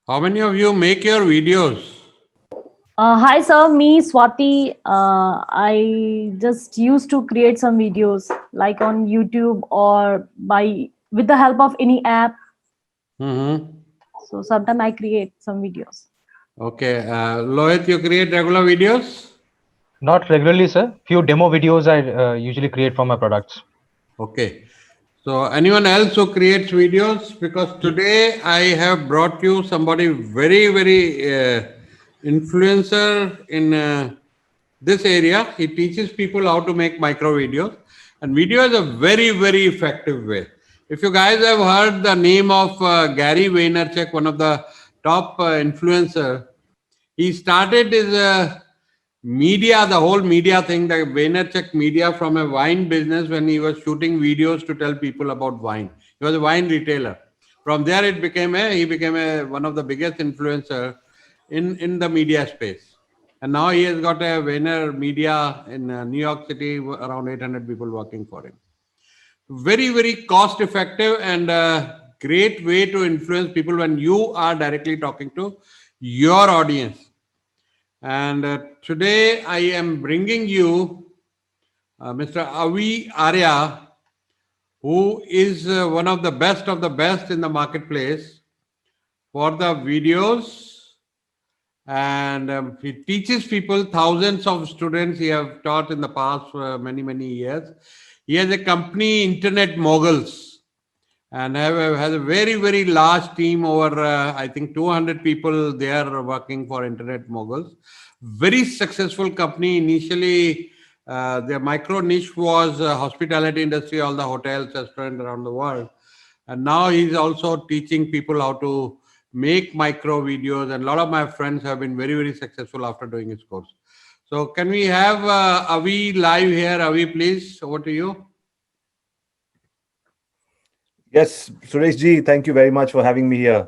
How many of you make your videos? Hi, sir. Me, Swati. I just used to create some videos like on YouTube or by with the help of any app. Mm-hmm. So sometimes I create some videos. Okay. Lohit, you create regular videos? Not regularly, sir. Few demo videos I usually create for my products. Okay. So, anyone else who creates videos? Because today I have brought you somebody very influencer in this area. He teaches people how to make micro videos, and video is a very effective way. If you guys have heard the name of Gary Vaynerchuk, one of the top influencer, he started his media, the whole media thing, the Vaynerchuk media from a wine business when he was shooting videos to tell people about wine. He was a wine retailer. From there, he became a one of the biggest influencer in the media space. And now he has got a Vayner Media in New York City, around 800 people working for him. Very cost effective and great way to influence people when you are directly talking to your audience. And today I am bringing you Mr. Avi Arya, who is one of the best in the marketplace for the videos. And he teaches people, thousands of students he have taught in the past for many years. He has a company, Internet Moguls, and has a very large team over I think 200 people there working for Internet Moguls. Very successful company. Initially their micro niche was hospitality industry, all the hotels, restaurants around the world, and now he's also teaching people how to make micro videos, and a lot of my friends have been very successful after doing his course. So can we have Avi live here? Avi, please, over to you. Yes, Suresh ji, thank you very much for having me here.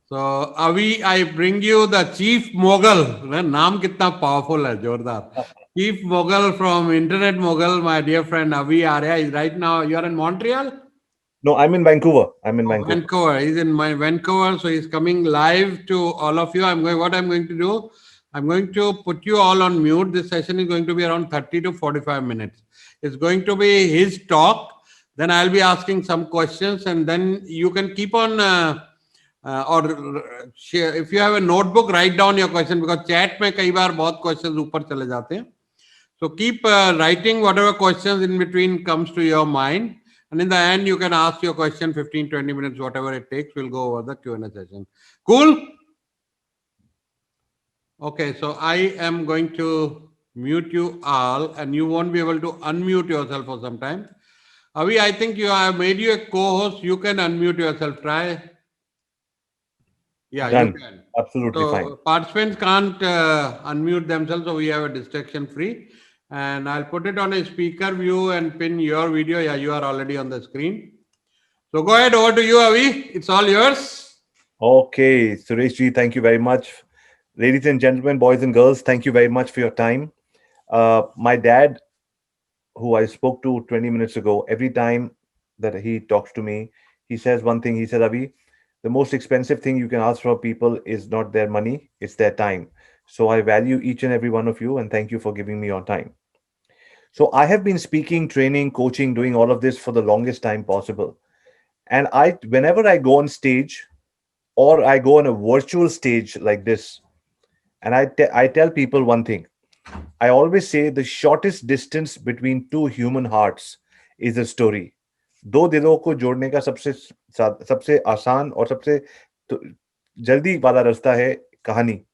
So Avi, I bring you the chief mogul. नाम कितना powerful है, जोरदार. Chief mogul from Internet Mogul, my dear friend Avi Arya is right now. You are in Montreal? No, I'm in Vancouver. I'm in Oh, Vancouver. Vancouver. He's in my Vancouver, so he's coming live to all of you. What I'm going to do, I'm going to put you all on mute. This session is going to be around 30 to 45 minutes. It's going to be his talk. Then I'll be asking some questions, and then you can keep on or share. If you have a notebook, write down your question, because chat में कई बार बहुत questions ऊपर चले जाते हैं. So keep writing whatever questions in between comes to your mind. And in the end, you can ask your question 15-20 minutes, whatever it takes. We'll go over the Q&A session. Cool? Okay, so I am going to mute you all, and you won't be able to unmute yourself for some time. Avi, I think I have made you a co-host. You can unmute yourself. Try. Yeah, you Done. can. Absolutely fine. So participants can't unmute themselves, so we have a distraction free. And I'll put it on a speaker view and pin your video. Yeah, you are already on the screen. So go ahead, over to you, Avi. It's all yours. Okay, Suresh ji, thank you very much. Ladies and gentlemen, boys and girls, thank you very much for your time. My dad, who I spoke to 20 minutes ago, every time that he talks to me, he says one thing. He said, Avi, the most expensive thing you can ask for people is not their money, it's their time. So I value each and every one of you, and thank you for giving me your time. So I have been speaking, training, coaching, doing all of this for the longest time possible. And whenever I go on stage or I go on a virtual stage like this, and I tell people one thing. I always say the shortest distance between two human hearts is a story. दो दिलों को जोड़ने का सबसे आसान और सबसे तो- जल्दी वाला रास्ता है कहानी.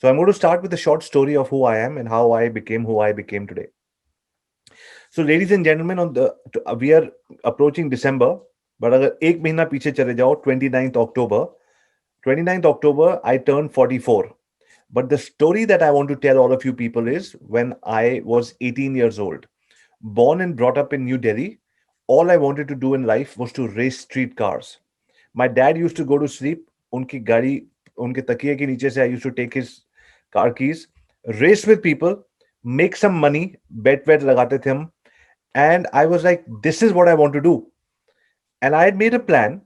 So I'm going to start with a short story of who I am and how I became who I became today. So ladies and gentlemen, we are approaching December, but अगर एक महीना पीछे चले जाओ, 29th October, I turned 44. But the story that I want to tell all of you people is when I was 18 years old, born and brought up in New Delhi, all I wanted to do in life was to race street cars. My dad used to go to sleep. उनकी गाड़ी उनके तकिए के नीचे से I used to take his car keys, race with people, make some money, bet लगाते थे हम. And I was like, this is what I want to do. And I had made a plan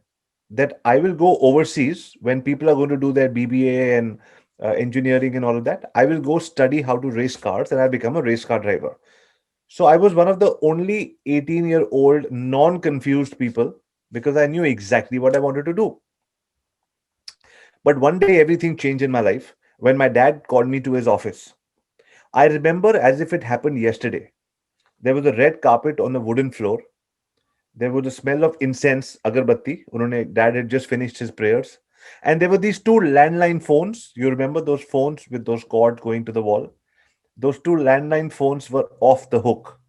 that I will go overseas when people are going to do their BBA and engineering and all of that. I will go study how to race cars and I'll become a race car driver. So I was one of the only 18-year-old non-confused people because I knew exactly what I wanted to do. But one day everything changed in my life when my dad called me to his office. I remember as if it happened yesterday. There was a red carpet on the wooden floor. There was a smell of incense, agarbatti. Dad had just finished his prayers. And there were these two landline phones. You remember those phones with those cords going to the wall? Those two landline phones were off the hook.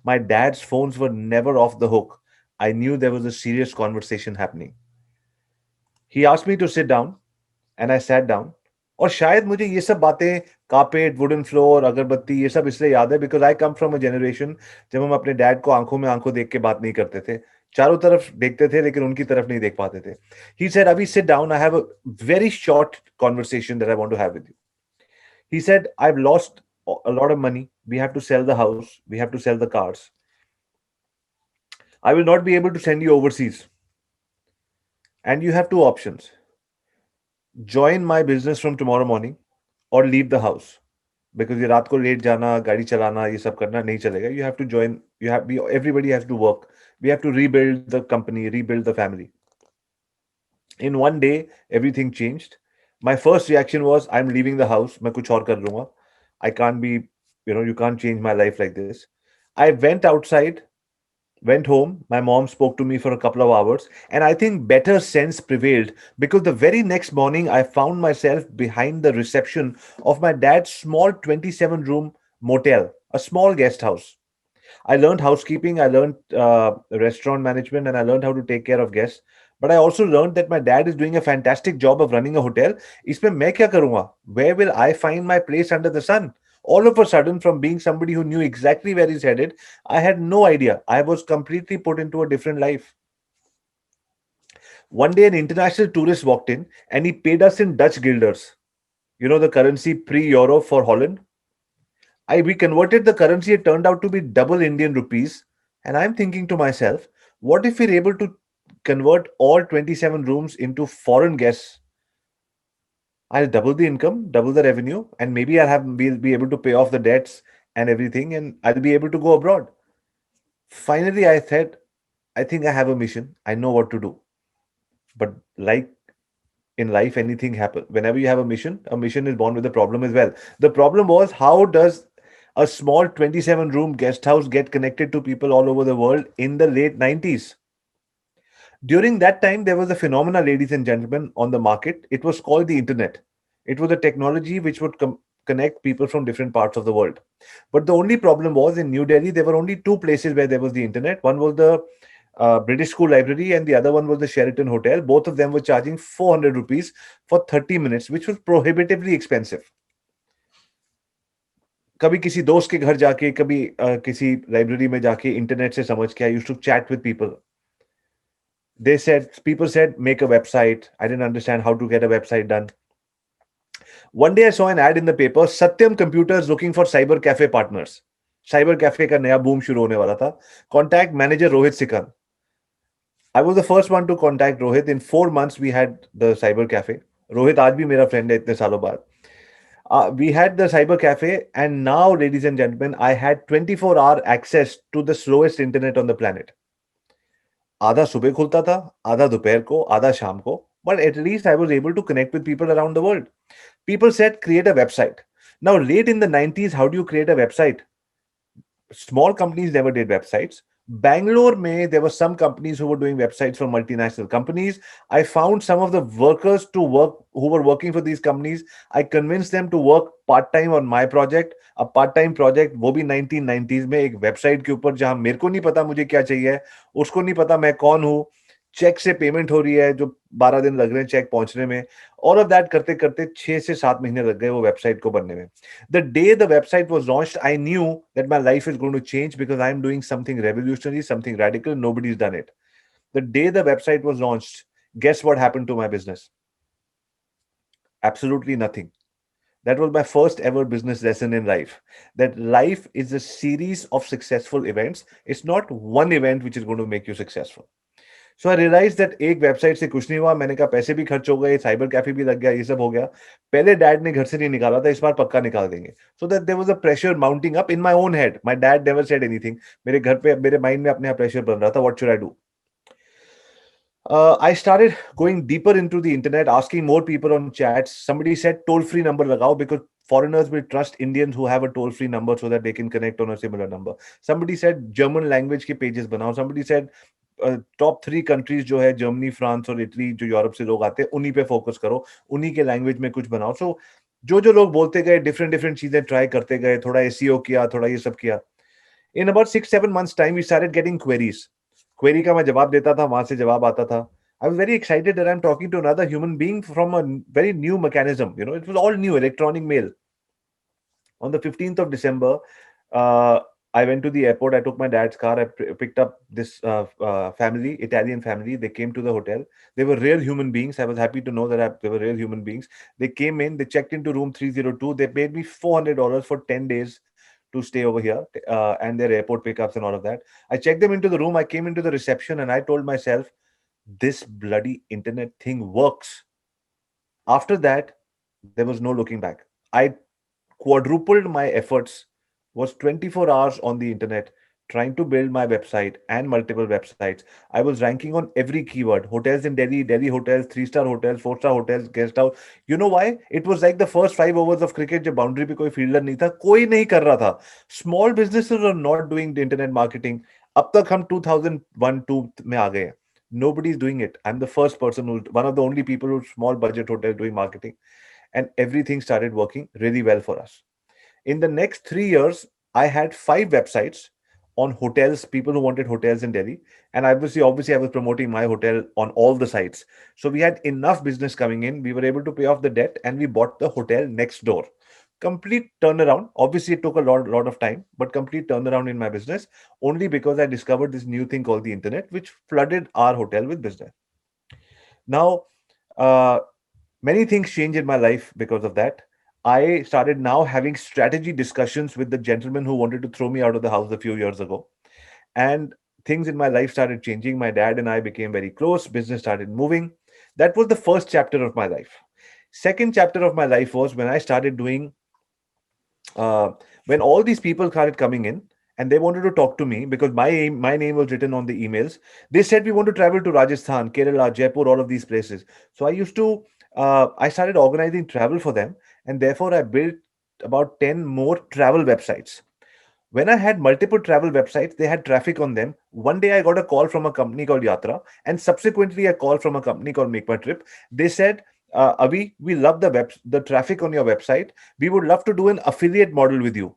My dad's phones were never off the hook. I knew there was a serious conversation happening. He asked me to sit down and I sat down. और शायद मुझे ये सब बातें carpet wooden floor अगरबत्ती ये सब इसलिए याद है because I come from a generation जब हम अपने डैड को आंखों में आंखों देख के बात नहीं करते थे चारों तरफ देखते थे लेकिन उनकी तरफ नहीं देख पाते थे ही सेड अभी sit down I have a very short conversation that I want to have with you he said I have lost a lot of money. We have to sell the house. We have to sell the cars. I will not be able to send you overseas. And you have two options. Join my business from tomorrow morning or leave the house. Because ये रात को late जाना, गाड़ी चलाना, ये सब करना नहीं चलेगा. You have to join. Everybody has to work. We have to rebuild the company, rebuild the family. In one day, everything changed. My first reaction was, I'm leaving the house. मैं कुछ और कर लूँगा. I can't be, you can't change my life like this. I went outside, went home. My mom spoke to me for a couple of hours. And I think better sense prevailed because the very next morning, I found myself behind the reception of my dad's small 27-room motel, a small guest house. I learned housekeeping, I learned restaurant management, and I learned how to take care of guests. But I also learned that my dad is doing a fantastic job of running a hotel. इसमें मैं क्या करूँगा? Where will I find my place under the sun? All of a sudden, from being somebody who knew exactly where he's headed, I had no idea. I was completely put into a different life. One day, an international tourist walked in and he paid us in Dutch guilders. You know the currency pre-euro for Holland? We converted the currency. It turned out to be double Indian rupees. And I'm thinking to myself, what if we're able to convert all 27 rooms into foreign guests? I'll double the income, double the revenue, and maybe we'll be able to pay off the debts and everything, and I'll be able to go abroad. Finally, I said, I think I have a mission. I know what to do. But like in life, anything happens. Whenever you have a mission is born with a problem as well. The problem was, how does a small 27-room guest house get connected to people all over the world in the late 90s? During that time, there was a phenomena, ladies and gentlemen, on the market. It was called the internet. It was a technology which would connect people from different parts of the world. But the only problem was in New Delhi, there were only two places where there was the internet. One was the British School Library and the other one was the Sheraton Hotel. Both of them were charging 400 rupees for 30 minutes, which was prohibitively expensive. कभी किसी दोस्त के घर जाके कभी किसी library में जाके इंटरनेट से समझ के I used to chat with people. People said, make a website. I didn't understand how to get a website done. One day I saw an ad in the paper, Satyam Computers looking for cyber cafe partners. Cyber cafe का नया boom शुरू होने वाला था. Contact manager Rohit Sikand. I was the first one to contact Rohit. In 4 months, we had the cyber cafe. Rohit आज भी मेरा friend है इतने सालों बाद. We had the cyber cafe, and now, ladies and gentlemen, I had 24-hour access to the slowest internet on the planet. आधा सुबह खुलता था, आधा दोपहर को, आधा शाम को. But at least I was able to connect with people around the world. People said, create a website. Now, late in the 90s, how do you create a website? Small companies never did websites. Bangalore, there were some companies who were doing websites for multinational companies. I found some of the workers who were working for these companies. I convinced them to work part-time on my project. A part-time project, वो भी 1990s में एक website के ऊपर जहां मेरे को नहीं पता मुझे क्या चाहिए, उसको नहीं पता मैं कौन हूं, चेक से पेमेंट हो रही है जो 12 दिन लग रहे हैं चेक पहुंचने में. All of that करते करते 6 से 7 महीने लग गए वो वेबसाइट को बनने में. The day the website was launched, I knew that my life is going to change because I'm doing something revolutionary, something radical. Nobody's done it. The day the website was launched, guess what happened to my business? Absolutely nothing. That was my first ever business lesson in life. That life is a series of successful events. It's not one event which is going to make you successful. So I realise that एक website से कुछ नहीं हुआ. मैंने कहा पैसे भी खर्च हो गए, साइबर कैफे भी लग गया, ये सब हो गया. पहले डैड ने घर से नहीं निकाला था, इस बार पक्का निकाल देंगे. So that there was a pressure mounting up in my own head. My dad never said anything. मेरे घर पे मेरे माइंड में अपने आप प्रेशर बन रहा था, what should I do. I started going deeper into the internet, asking more people on chats. Somebody said toll free number lagao because foreigners will trust Indians who have a toll free number so that they can connect on a similar number. Somebody said German language के pages बनाओ. Somebody said top 3 countries जो है Germany, France और Italy, जो Europe से लोग आते हैं उन्हीं पे फोकस करो, उन्हीं के लैंग्वेज में कुछ बनाओ. सो जो लोग बोलते गए, डिफरेंट डिफरेंट चीजें ट्राई करते गए, थोड़ा एसईओ किया, थोड़ा ये सब किया. In about 6-7 months time we started getting queries. Query का मैं जवाब देता था, वहां से जवाब आता था. I was very excited that I'm talking to another human being from a very new mechanism. You know, it was all new, electronic mail. On the 15th of December, I went to the airport. I took my dad's car. I picked up this family, Italian family. They came to the hotel. They were real human beings. I was happy to know that they were real human beings. They came in. They checked into room 302. They paid me $400 for 10 days to stay over here, and their airport pickups and all of that. I checked them into the room. I came into the reception and I told myself, this bloody internet thing works. After that, there was no looking back. I quadrupled my efforts, was 24 hours on the internet trying to build my website and multiple websites. I was ranking on every keyword. Hotels in Delhi, Delhi hotels, 3-star hotels, 4-star hotels, guest house. You know why? It was like the first 5 overs of cricket जब boundary पे कोई fielder नहीं था, कोई नहीं कर रहा था. Small businesses are not doing the internet marketing. अब तक हम 2001-2 में आ गए हैं. Nobody's doing it. I'm the first person one of the only people who's small budget hotel doing marketing, and everything started working really well for us. In the next 3 years, I had 5 websites on hotels, people who wanted hotels in Delhi. And obviously, I was promoting my hotel on all the sites. So we had enough business coming in. We were able to pay off the debt and we bought the hotel next door. Complete turnaround. Obviously, it took a lot of time, but complete turnaround in my business only because I discovered this new thing called the internet, which flooded our hotel with business. Now, many things changed in my life because of that. I started now having strategy discussions with the gentleman who wanted to throw me out of the house a few years ago. And things in my life started changing. My dad and I became very close. Business started moving. That was the first chapter of my life. Second chapter of my life was when I started doing, when all these people started coming in and they wanted to talk to me because my name was written on the emails. They said, we want to travel to Rajasthan, Kerala, Jaipur, all of these places. So I started organizing travel for them. And therefore, I built about 10 more travel websites. When I had multiple travel websites, they had traffic on them. One day I got a call from a company called Yatra, and subsequently a call from a company called Make My Trip. They said, Avi, we love the traffic on your website. We would love to do an affiliate model with you.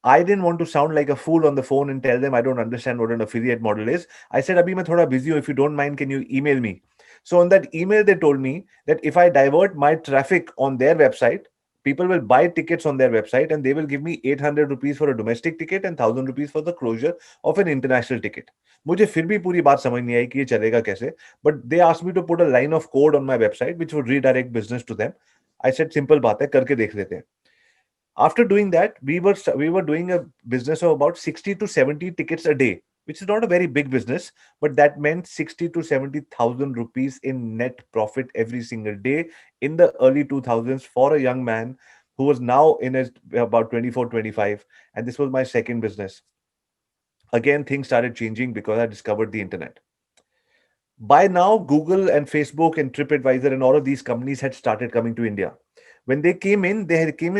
I didn't want to sound like a fool on the phone and tell them I don't understand what an affiliate model is. I said, Abhi, main thoda busy hu. If you don't mind, can you email me? So on that email, they told me that if I divert my traffic on their website, people will buy tickets on their website and they will give me 800 rupees for a domestic ticket and 1000 rupees for the closure of an international ticket. मुझे फिर भी पूरी बात समझ नहीं आई कि ये चलेगा कैसे. But they asked me to put a line of code on my website which would redirect business to them. I said, simple बात है, करके देख लेते हैं. After doing that, we were doing a business of about 60 to 70 tickets a day, which is not a very big business, but that meant 60 to 70,000 rupees in net profit every single day in the early 2000s for a young man who was now in his about 24, 25. And this was my second business. Again, things started changing because I discovered the internet. By now, Google and Facebook and TripAdvisor and all of these companies had started coming to India. When they came in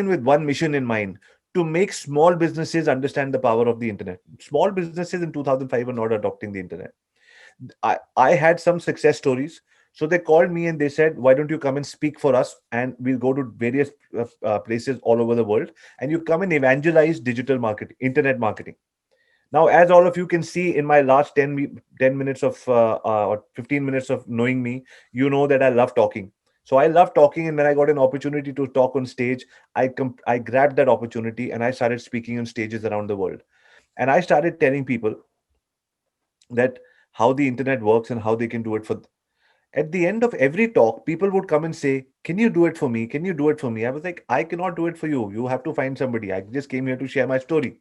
with one mission in mind: to make small businesses understand the power of the internet. Small businesses in 2005 were not adopting the internet. I had some success stories. So they called me and they said, why don't you come and speak for us? And we'll go to various places all over the world. And you come and evangelize digital marketing, internet marketing. Now, as all of you can see in my last 10 minutes of or 15 minutes of knowing me, you know that I love talking. So I love talking, and when I got an opportunity to talk on stage, I grabbed that opportunity and I started speaking on stages around the world. And I started telling people that how the internet works and how they can do it for. At the end of every talk, people would come and say, can you do it for me? Can you do it for me? I was like, I cannot do it for you. You have to find somebody. I just came here to share my story.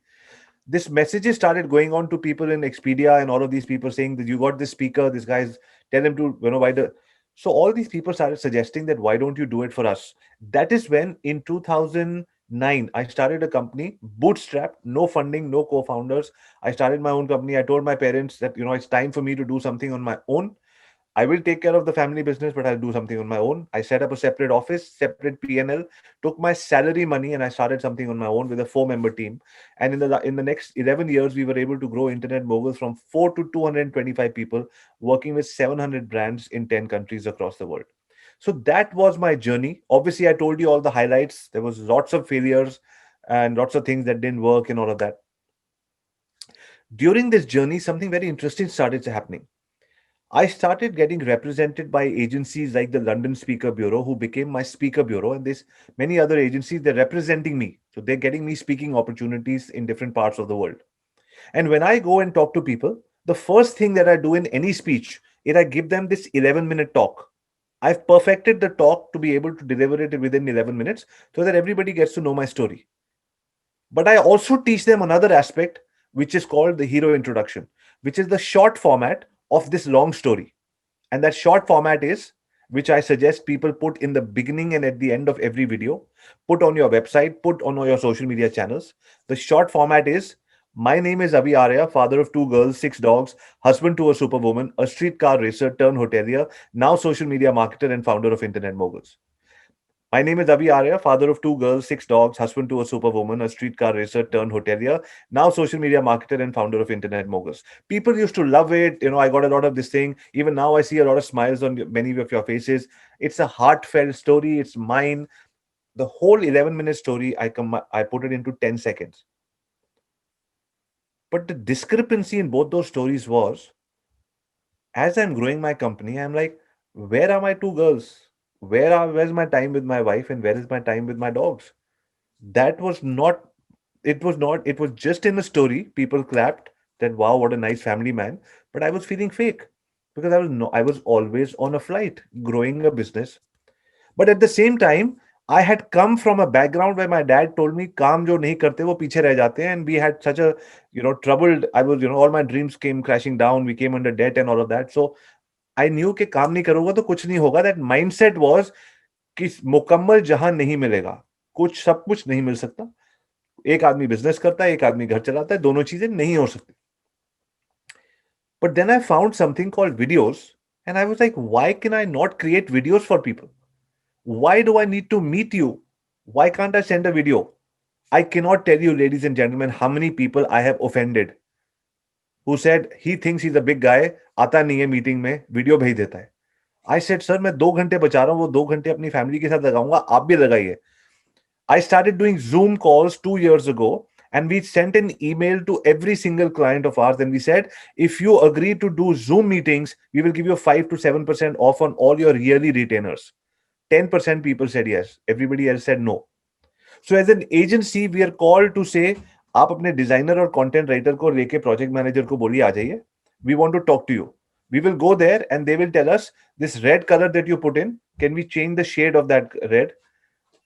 This messages started going on to people in Expedia and all of these people saying that you got this speaker, this guy's tell them to, why the. So all these people started suggesting that why don't you do it for us? That is when in 2009 I started a company, bootstrapped, no funding, no co-founders. I started my own company. I told my parents that it's time for me to do something on my own. I will take care of the family business, but I'll do something on my own. I set up a separate office, separate P&L, took my salary money, and I started something on my own with a 4-member team. And in the next 11 years, we were able to grow Internet Moguls from 4 to 225 people, working with 700 brands in 10 countries across the world. So that was my journey. Obviously, I told you all the highlights. There was lots of failures and lots of things that didn't work and all of that. During this journey, something very interesting started happening. I started getting represented by agencies like the London Speaker Bureau, who became my speaker bureau, and there's many other agencies. They're representing me, so they're getting me speaking opportunities in different parts of the world. And when I go and talk to people, the first thing that I do in any speech is I give them this 11-minute talk. I've perfected the talk to be able to deliver it within 11 minutes so that everybody gets to know my story. But I also teach them another aspect, which is called the hero introduction, which is the short format of this long story. And that short format is, which I suggest people put in the beginning and at the end of every video, put on your website, put on your social media channels. The short format is, my name is Avi Arya, father of 2 girls, 6 dogs, husband to a superwoman, a streetcar racer turned hotelier, now social media marketer and founder of Internet Moguls. My name is Avi Arya, father of 2 girls, 6 dogs, husband to a superwoman, a streetcar racer turned hotelier, now social media marketer and founder of Internet Moguls. People used to love it. I got a lot of this thing. Even now, I see a lot of smiles on many of your faces. It's a heartfelt story. It's mine. The whole 11-minute story, I put it into 10 seconds. But the discrepancy in both those stories was, as I'm growing my company, I'm like, where are my 2 girls? Where's my time with my wife and where is my time with my dogs? That was not, it was just in the story. People clapped that, wow, what a nice family man. But I was feeling fake because I was always on a flight growing a business. But at the same time, I had come from a background where my dad told me, काम जो नहीं करते वो पीछे रह जाते हैं. And we had such a, troubled, I was, all my dreams came crashing down. We came under debt and all of that. So I knew कि काम नहीं करूंगा तो कुछ नहीं होगा. That mindset was कि मुकम्मल जहां नहीं मिलेगा, सब कुछ नहीं मिल सकता. एक आदमी बिजनेस करता है, एक आदमी घर चलाता है, दोनों चीजें नहीं हो सकती. But then I found something called videos, and I was like, why can I not create videos for people? Why do I need to meet you? Why can't I send a video? I cannot tell you, ladies and gentlemen, how many people I have offended who said he thinks he's a big guy, आता नहीं है meeting में, video भेज देता है. I said, sir, मैं 2 घंटे बचा रहा हूं, वो 2 घंटे अपनी फैमिली के साथ लगाऊंगा, आप भी लगाइए. I started doing Zoom calls 2 years ago, and we sent an email to every single client of ours, and we said, if you agree to do Zoom meetings, we will give you 5 to 7% off on all your yearly retainers. 10% people said yes. Everybody else said no. So as an agency, we are called to say, आप अपने designer और content writer को लेके project manager को बोलिए आ जाइए. We want to talk to you. We will go there and they will tell us, this red color that you put in, can we change the shade of that red?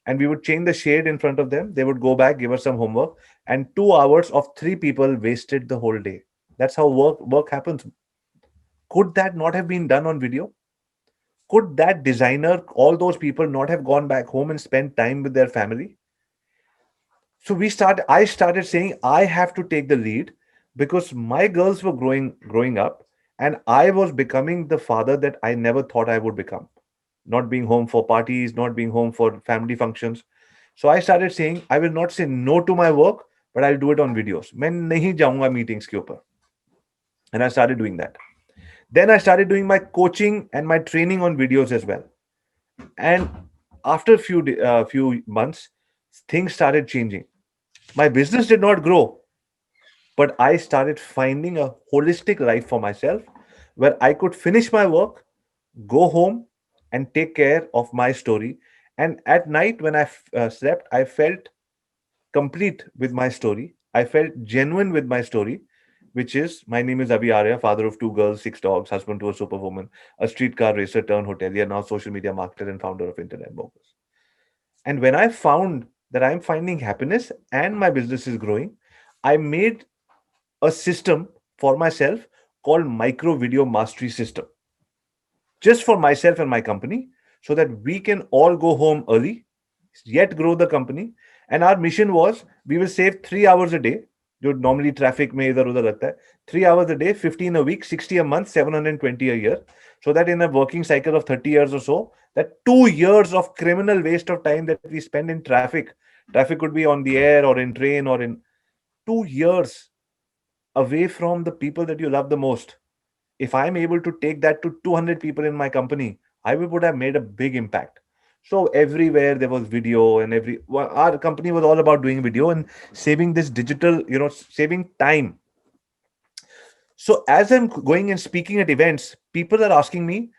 And we would change the shade in front of them. They would go back, give us some homework, and 2 hours of 3 people wasted the whole day. That's how work happens. Could that not have been done on video? Could that designer, all those people, not have gone back home and spent time with their family? So I started saying I have to take the lead, because my girls were growing up, and I was becoming the father that I never thought I would become. Not being home for parties, not being home for family functions. So I started saying, I will not say no to my work, but I'll do it on videos. मैं नहीं जाऊंगा meetings के ऊपर. And I started doing that. Then I started doing my coaching and my training on videos as well. And after a few months, things started changing. My business did not grow, but I started finding a holistic life for myself where I could finish my work, go home, and take care of my story. And at night, when I slept, I felt complete with my story. I felt genuine with my story, which is, my name is Avi Arya, father of 2 girls, 6 dogs, husband to a superwoman, a streetcar racer turned hotelier, now social media marketer and founder of Internet Moguls. And when I found that I'm finding happiness and my business is growing, I made a system for myself called Micro Video Mastery System. just for myself and my company, so that we can all go home early, yet grow the company. And our mission was we will save 3 hours a day. जो normally traffic में इधर उधर लगता है 3 hours a day, 15 a week, 60 a month, 720 a year. So that in a working cycle of 30 years or so, that 2 years of criminal waste of time that we spend in traffic could be on the air or in train or in 2 years away from the people that you love the most. If I'm able to take that to 200 people in my company, I would have made a big impact. So everywhere there was video, and our company was all about doing video and saving this digital, saving time. So as I'm going and speaking at events, people are asking me,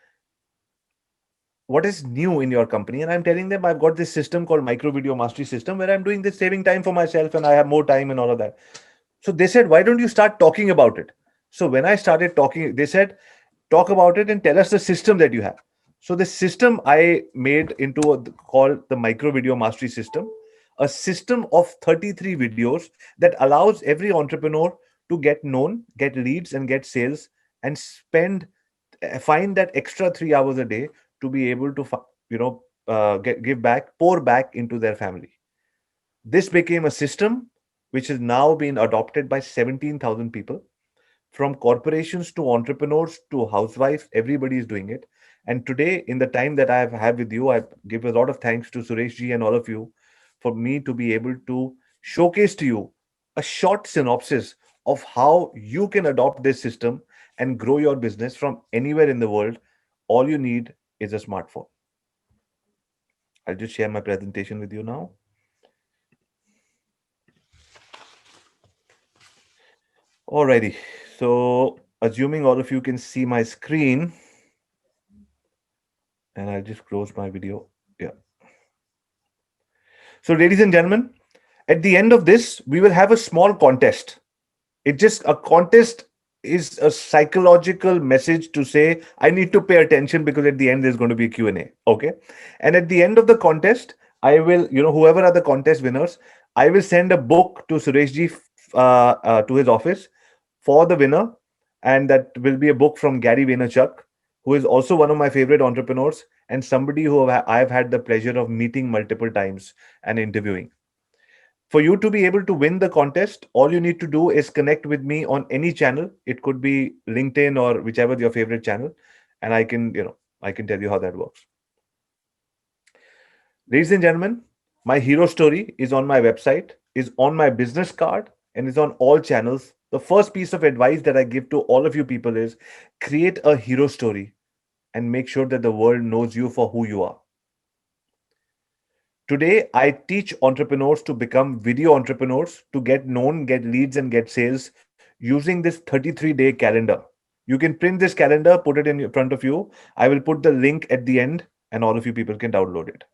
what is new in your company? And I'm telling them I've got this system called Micro Video Mastery System where I'm doing this, saving time for myself, and I have more time and all of that. So they said, why don't you start talking about it? So when I started talking, they said, talk about it and tell us the system that you have. So the system I made into called the Micro Video Mastery System, a system of 33 videos that allows every entrepreneur to get known, get leads, and get sales, and find that extra 3 hours a day to be able to give back, pour back into their family. This became a system which has now been adopted by 17,000 people. From corporations to entrepreneurs to housewives, everybody is doing it. And today, in the time that I have had with you, I give a lot of thanks to Suresh ji and all of you for me to be able to showcase to you a short synopsis of how you can adopt this system and grow your business from anywhere in the world. All you need is a smartphone. I'll just share my presentation with you now. Alrighty. So assuming all of you can see my screen, and I'll just close my video. Yeah. So ladies and gentlemen, at the end of this, we will have a small contest. A contest is a psychological message to say, I need to pay attention because at the end there's going to be a Q&A. Okay. And at the end of the contest, I will, whoever are the contest winners, I will send a book to Suresh ji to his office for the winner. And that will be a book from Gary Vaynerchuk, who is also one of my favorite entrepreneurs and somebody who I've had the pleasure of meeting multiple times and interviewing. For you to be able to win the contest, all you need to do is connect with me on any channel. It could be LinkedIn or whichever your favorite channel. And I can tell you how that works. Ladies and gentlemen, my hero story is on my website, is on my business card, and is on all channels. The first piece of advice that I give to all of you people is create a hero story and make sure that the world knows you for who you are. Today, I teach entrepreneurs to become video entrepreneurs, to get known, get leads, and get sales using this 33-day calendar. You can print this calendar, put it in front of you. I will put the link at the end, and all of you people can download it.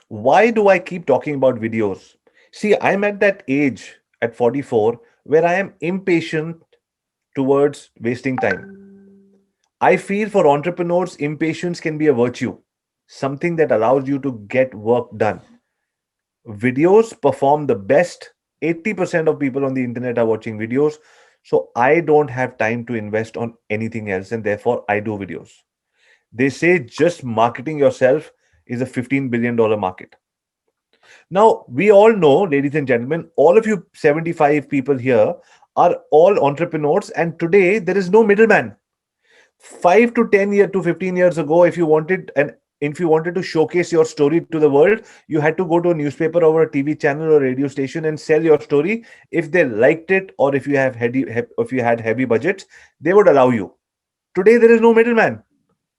Why do I keep talking about videos? See, I'm at that age at 44 where I am impatient towards wasting time. I feel for entrepreneurs, impatience can be a virtue, something that allows you to get work done. Videos perform the best. 80% of people on the internet are watching videos. So I don't have time to invest on anything else, and therefore I do videos. They say just marketing yourself is a $15 billion market. Now, we all know, ladies and gentlemen, all of you 75 people here are all entrepreneurs, and today there is no middleman. 5 to 10 years to 15 years ago, if you wanted to showcase your story to the world, you had to go to a newspaper or a TV channel or radio station and sell your story. If they liked it, or if you had heavy budgets, they would allow you. Today, there is no middleman.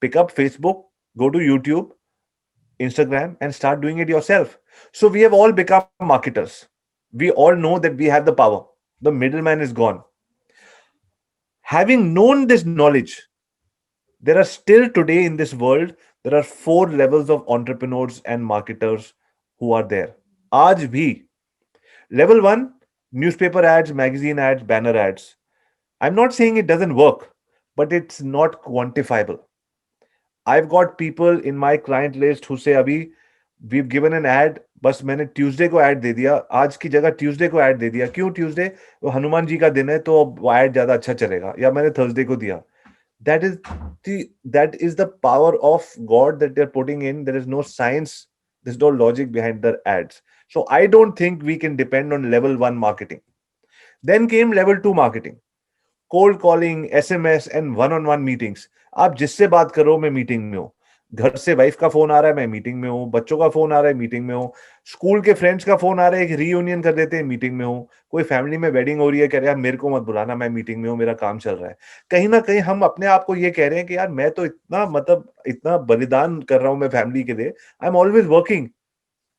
Pick up Facebook, go to YouTube, Instagram, and start doing it yourself. So we have all become marketers. We all know that we have the power. The middleman is gone. Having known this knowledge, there are still today in this world, there are 4 levels of entrepreneurs and marketers who are there. Aaj bhi. Level 1, newspaper ads, magazine ads, banner ads. I'm not saying it doesn't work, but it's not quantifiable. I've got people in my client list who say, Abhi, we've given an ad, बस मैंने Tuesday को add दे दिया, आज की जगह Tuesday को add दे दिया. क्यों ट्यूसडे? वो हनुमान जी का दिन है तो वो ऐड ज्यादा अच्छा चलेगा, या मैंने थर्सडे को दिया. that is that is the power of God that they're putting in. There is no science, there's no logic behind the ads. So I don't think we can depend on level 1 marketing. Then came level 2 marketing, cold calling, SMS and one on one meetings. आप जिससे बात करो मैं meeting में हूँ. घर से wife का फोन आ रहा है मैं मीटिंग में हूँ, बच्चों का फोन आ रहा है मीटिंग में हूँ, स्कूल के फ्रेंड्स का फोन आ रहा है एक रीयूनियन कर देते हैं मीटिंग में हूँ, कोई फैमिली में वेडिंग हो रही है कह रहे हैं मेरे को मत बुलाना मैं मीटिंग में हूँ मेरा काम चल रहा है. कहीं ना कहीं हम अपने आप को ये कह रहे हैं कि यार मैं तो इतना मतलब इतना बलिदान कर रहा हूँ मैं फैमिली के लिए, I am always working,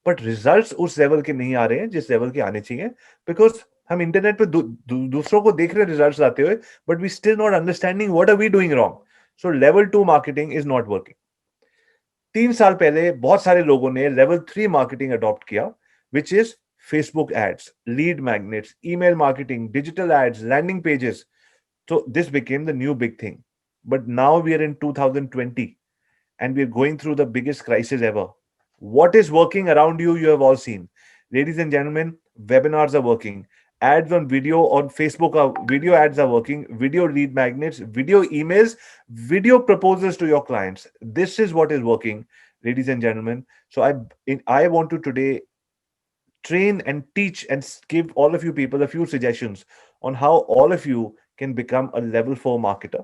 but results उस लेवल के नहीं आ रहे हैं जिस लेवल के आने चाहिए. बिकॉज हम इंटरनेट पे दूसरों को देख रहे हैं रिजल्ट्स आते हुए, but we still not understanding what are we doing wrong. So level 2 marketing is not working. 3 साल पहले बहुत सारे लोगों ने लेवल 3 मार्केटिंग अडॉप्ट किया, which is Facebook ads, lead magnets, email marketing, digital ads, landing pages. So this became the new big thing. But now we are in 2020 and we're going through the biggest crisis ever. What is working around you, you have all seen. Ladies and gentlemen, webinars are working. Ads on video on Facebook, video ads are working. Video lead magnets, video emails, video proposals to your clients. This is what is working, ladies and gentlemen. So I want to today train and teach and give all of you people a few suggestions on how all of you can become a level 4 marketer,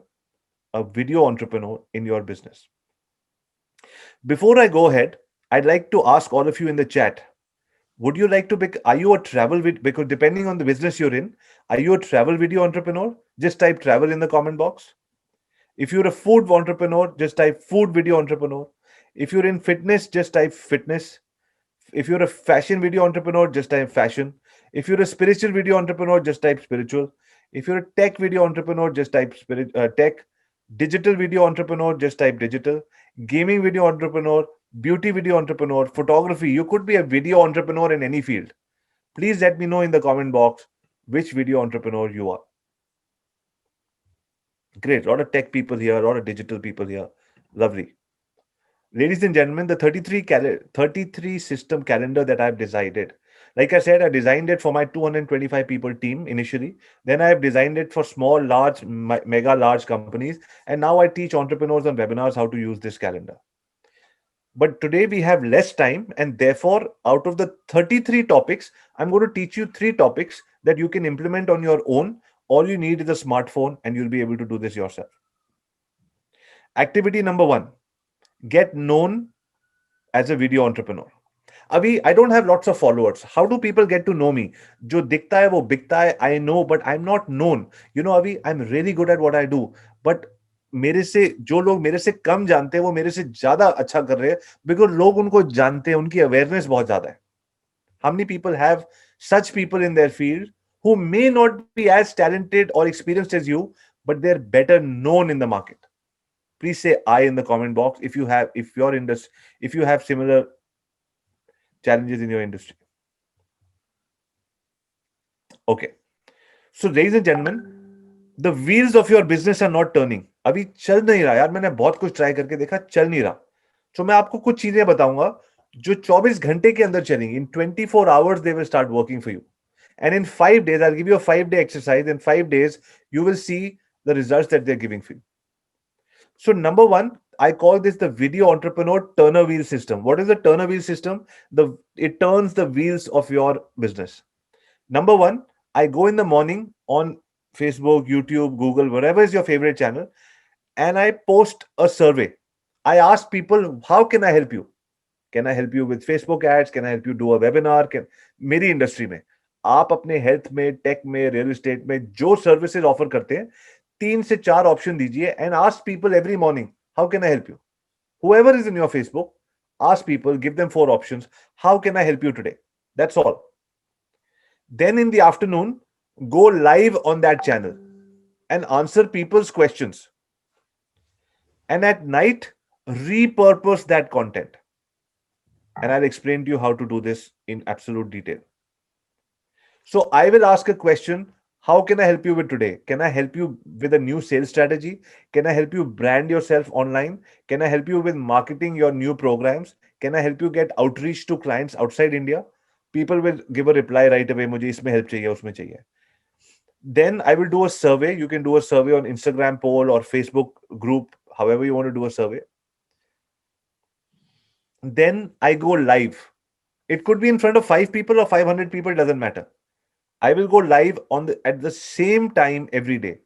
a video entrepreneur in your business. Before I go ahead, I'd like to ask all of you in the chat, would you like to are you a travel video, because depending on the business you're in, are you a travel video entrepreneur? Just type travel in the comment box. If you're a food entrepreneur, just type food video entrepreneur. If you're in fitness, just type fitness. If you're a fashion video entrepreneur, just type fashion. If you're a spiritual video entrepreneur, just type spiritual. If you're a tech video entrepreneur, just type tech. Digital video entrepreneur, just type digital. Gaming video entrepreneur, beauty video entrepreneur, photography. You could be a video entrepreneur in any field. Please let me know in the comment box which video entrepreneur you are. Great. A lot of tech people here, a lot of digital people here. Lovely. Ladies and gentlemen, the 33 system calendar that I've decided. Like I said, I designed it for my 225 people team initially. Then I have designed it for small, large, mega large companies. And now I teach entrepreneurs on webinars how to use this calendar. But today we have less time. And therefore, out of the 33 topics, I'm going to teach you 3 topics that you can implement on your own. All you need is a smartphone and you'll be able to do this yourself. Activity number 1, get known as a video entrepreneur. Abhi, I don't have lots of followers. How do people get to know me? Jo dikhta hai, wo bikhta hai. I know, but I'm not known. You know, Abhi, I'm really good at what I do. But मेरे से जो लोग मेरे से कम जानते हैं वो मेरे से ज्यादा अच्छा कर रहे हैं, बिकॉज लोग उनको जानते हैं, उनकी अवेयरनेस बहुत ज्यादा है. How many people have such people in their field who may not be as talented or experienced as you, but they're better known in the market? Please say I in the comment box if you have similar challenges in your industry. Okay. So ladies and gentlemen, the wheels of your business are not turning. अभी चल नहीं रहा यार, मैंने बहुत कुछ try करके देखा, चल नहीं रहा. तो मैं आपको कुछ चीजें बताऊंगा जो 24 घंटे के अंदर चलेंगी. In 24 hours they will start working for you. And in 5 days, I'll give you a 5-day exercise. In 5 days, you will see the results that they're giving for you. So number 1, I call this the video entrepreneur turner wheel system. What is the turner wheel system? It turns the wheels of your business. Number 1, I go in the morning on Facebook, YouTube, Google, whatever is your favorite channel, and I post a survey. I ask people, how can I help you? Can I help you with Facebook ads? Can I help you do a webinar? मेरी industry में आप अपने health में, take में, real estate में जो services offer करते हैं, 3 से 4 ऑप्शन दीजिए and ask people every morning, how can I help you? Whoever is in your Facebook, ask people, give them 4 options. How can I help you today? That's all. Then in the afternoon, go live on that channel and answer people's questions. And at night, repurpose that content. And I'll explain to you how to do this in absolute detail. So I will ask a question. How can I help you with today? Can I help you with a new sales strategy? Can I help you brand yourself online? Can I help you with marketing your new programs? Can I help you get outreach to clients outside India? People will give a reply right away. मुझे इसमें help चाहिए, उसमें चाहिए. Then I will do a survey. You can do a survey on Instagram poll or Facebook group, however you want to do a survey. Then I go live. It could be in front of 5 people or 500 people, doesn't matter. I will go live at the same time every day.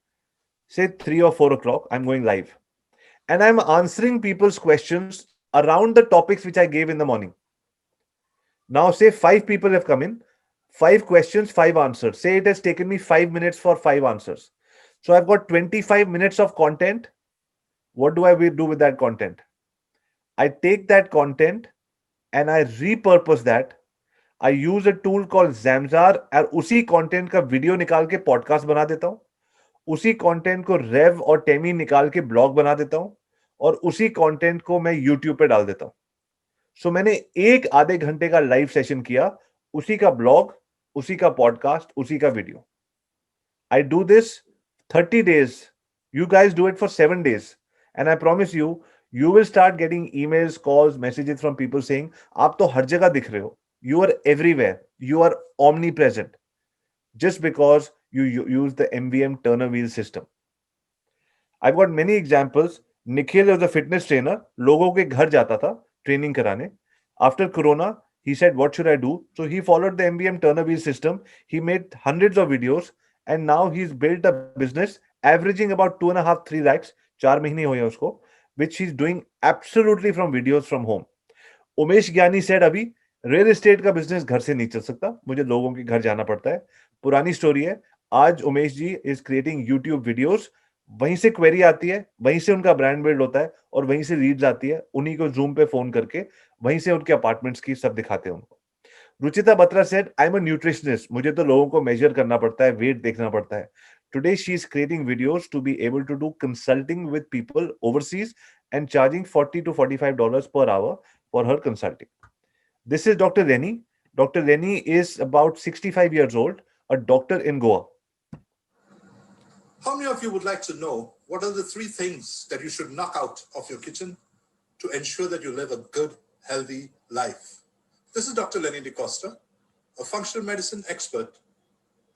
Say 3 or 4 o'clock, I'm going live. And I'm answering people's questions around the topics which I gave in the morning. Now, say 5 people have come in, 5 questions, 5 answers. Say it has taken me 5 minutes for 5 answers. So I've got 25 minutes of content. What do I do with that content? I take that content and I repurpose that. I use a tool called Zamzar और उसी content का video निकाल के podcast बना देता हूँ. उसी content को Rev और Temi निकाल के blog बना देता हूँ और उसी content को मैं YouTube पे डाल देता हूँ. So मैंने एक आधे घंटे का live session किया, उसी का blog, उसी का podcast, उसी का video. I do this 30 days. You guys do it for 7 days. And I promise you, you will start getting emails, calls, messages from people saying, आप तो हर जगह दिख रहे हो. You are everywhere. You are omnipresent. Just because you use the MVM Turner wheel system. I've got many examples. Nikhil was a fitness trainer. लोगों के घर जाता था training कराने. After Corona, he said, what should I do? So he followed the MVM Turner wheel system. He made hundreds of videos and now he's built a business averaging about 2.5-3 lakhs. 4 महीने हुए उसको, which he's doing absolutely from videos from home. Umesh ज्ञानी said अभी real estate का business घर से नहीं चल सकता, मुझे लोगों के घर जाना पड़ता है. पुरानी स्टोरी है. आज Umesh ji is creating YouTube videos. वहीं से क्वेरी आती है, वहीं से उनका ब्रांड बिल्ड होता है और वहीं से लीड्स आती है. उन्हीं को जूम पे फोन करके वहीं से उनके अपार्टमेंट्स की सब दिखाते हैं उनको. Ruchita Batra said I am a nutritionist. मुझे तो लोगों को मेजर करना पड़ता है, वेट देखना पड़ता है. Today she is creating videos to be able to do consulting with people overseas and charging $40 to $45 per hour for her consulting. This is Dr. Rennie. Dr. Rennie is about 65 years old, a doctor in Goa. How many of you would like to know what are the 3 things that you should knock out of your kitchen to ensure that you live a good, healthy life? This is Dr. Lenny DeCosta, a functional medicine expert,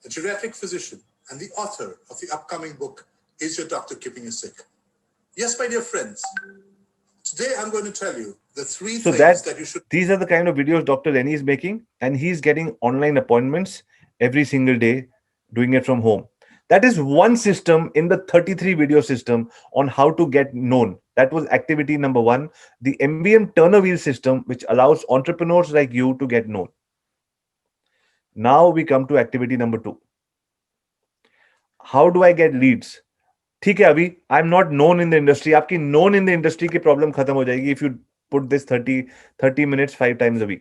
a geriatric physician, and the author of the upcoming book, Is Your Doctor Keeping You Sick? Yes, my dear friends, today I'm going to tell you the 3 things that you should... These are the kind of videos Dr. Rennie is making, and he's getting online appointments every single day, doing it from home. That is one system in the 33 video system on how to get known. That was activity number 1, the MVM Turner wheel system, which allows entrepreneurs like you to get known. Now we come to activity number 2. How do I get leads? ठीक है, अभी आई am not known in the industry. आपकी known in the industry की problem खत्म हो जाएगी if you put this 30 minutes 5 times a week.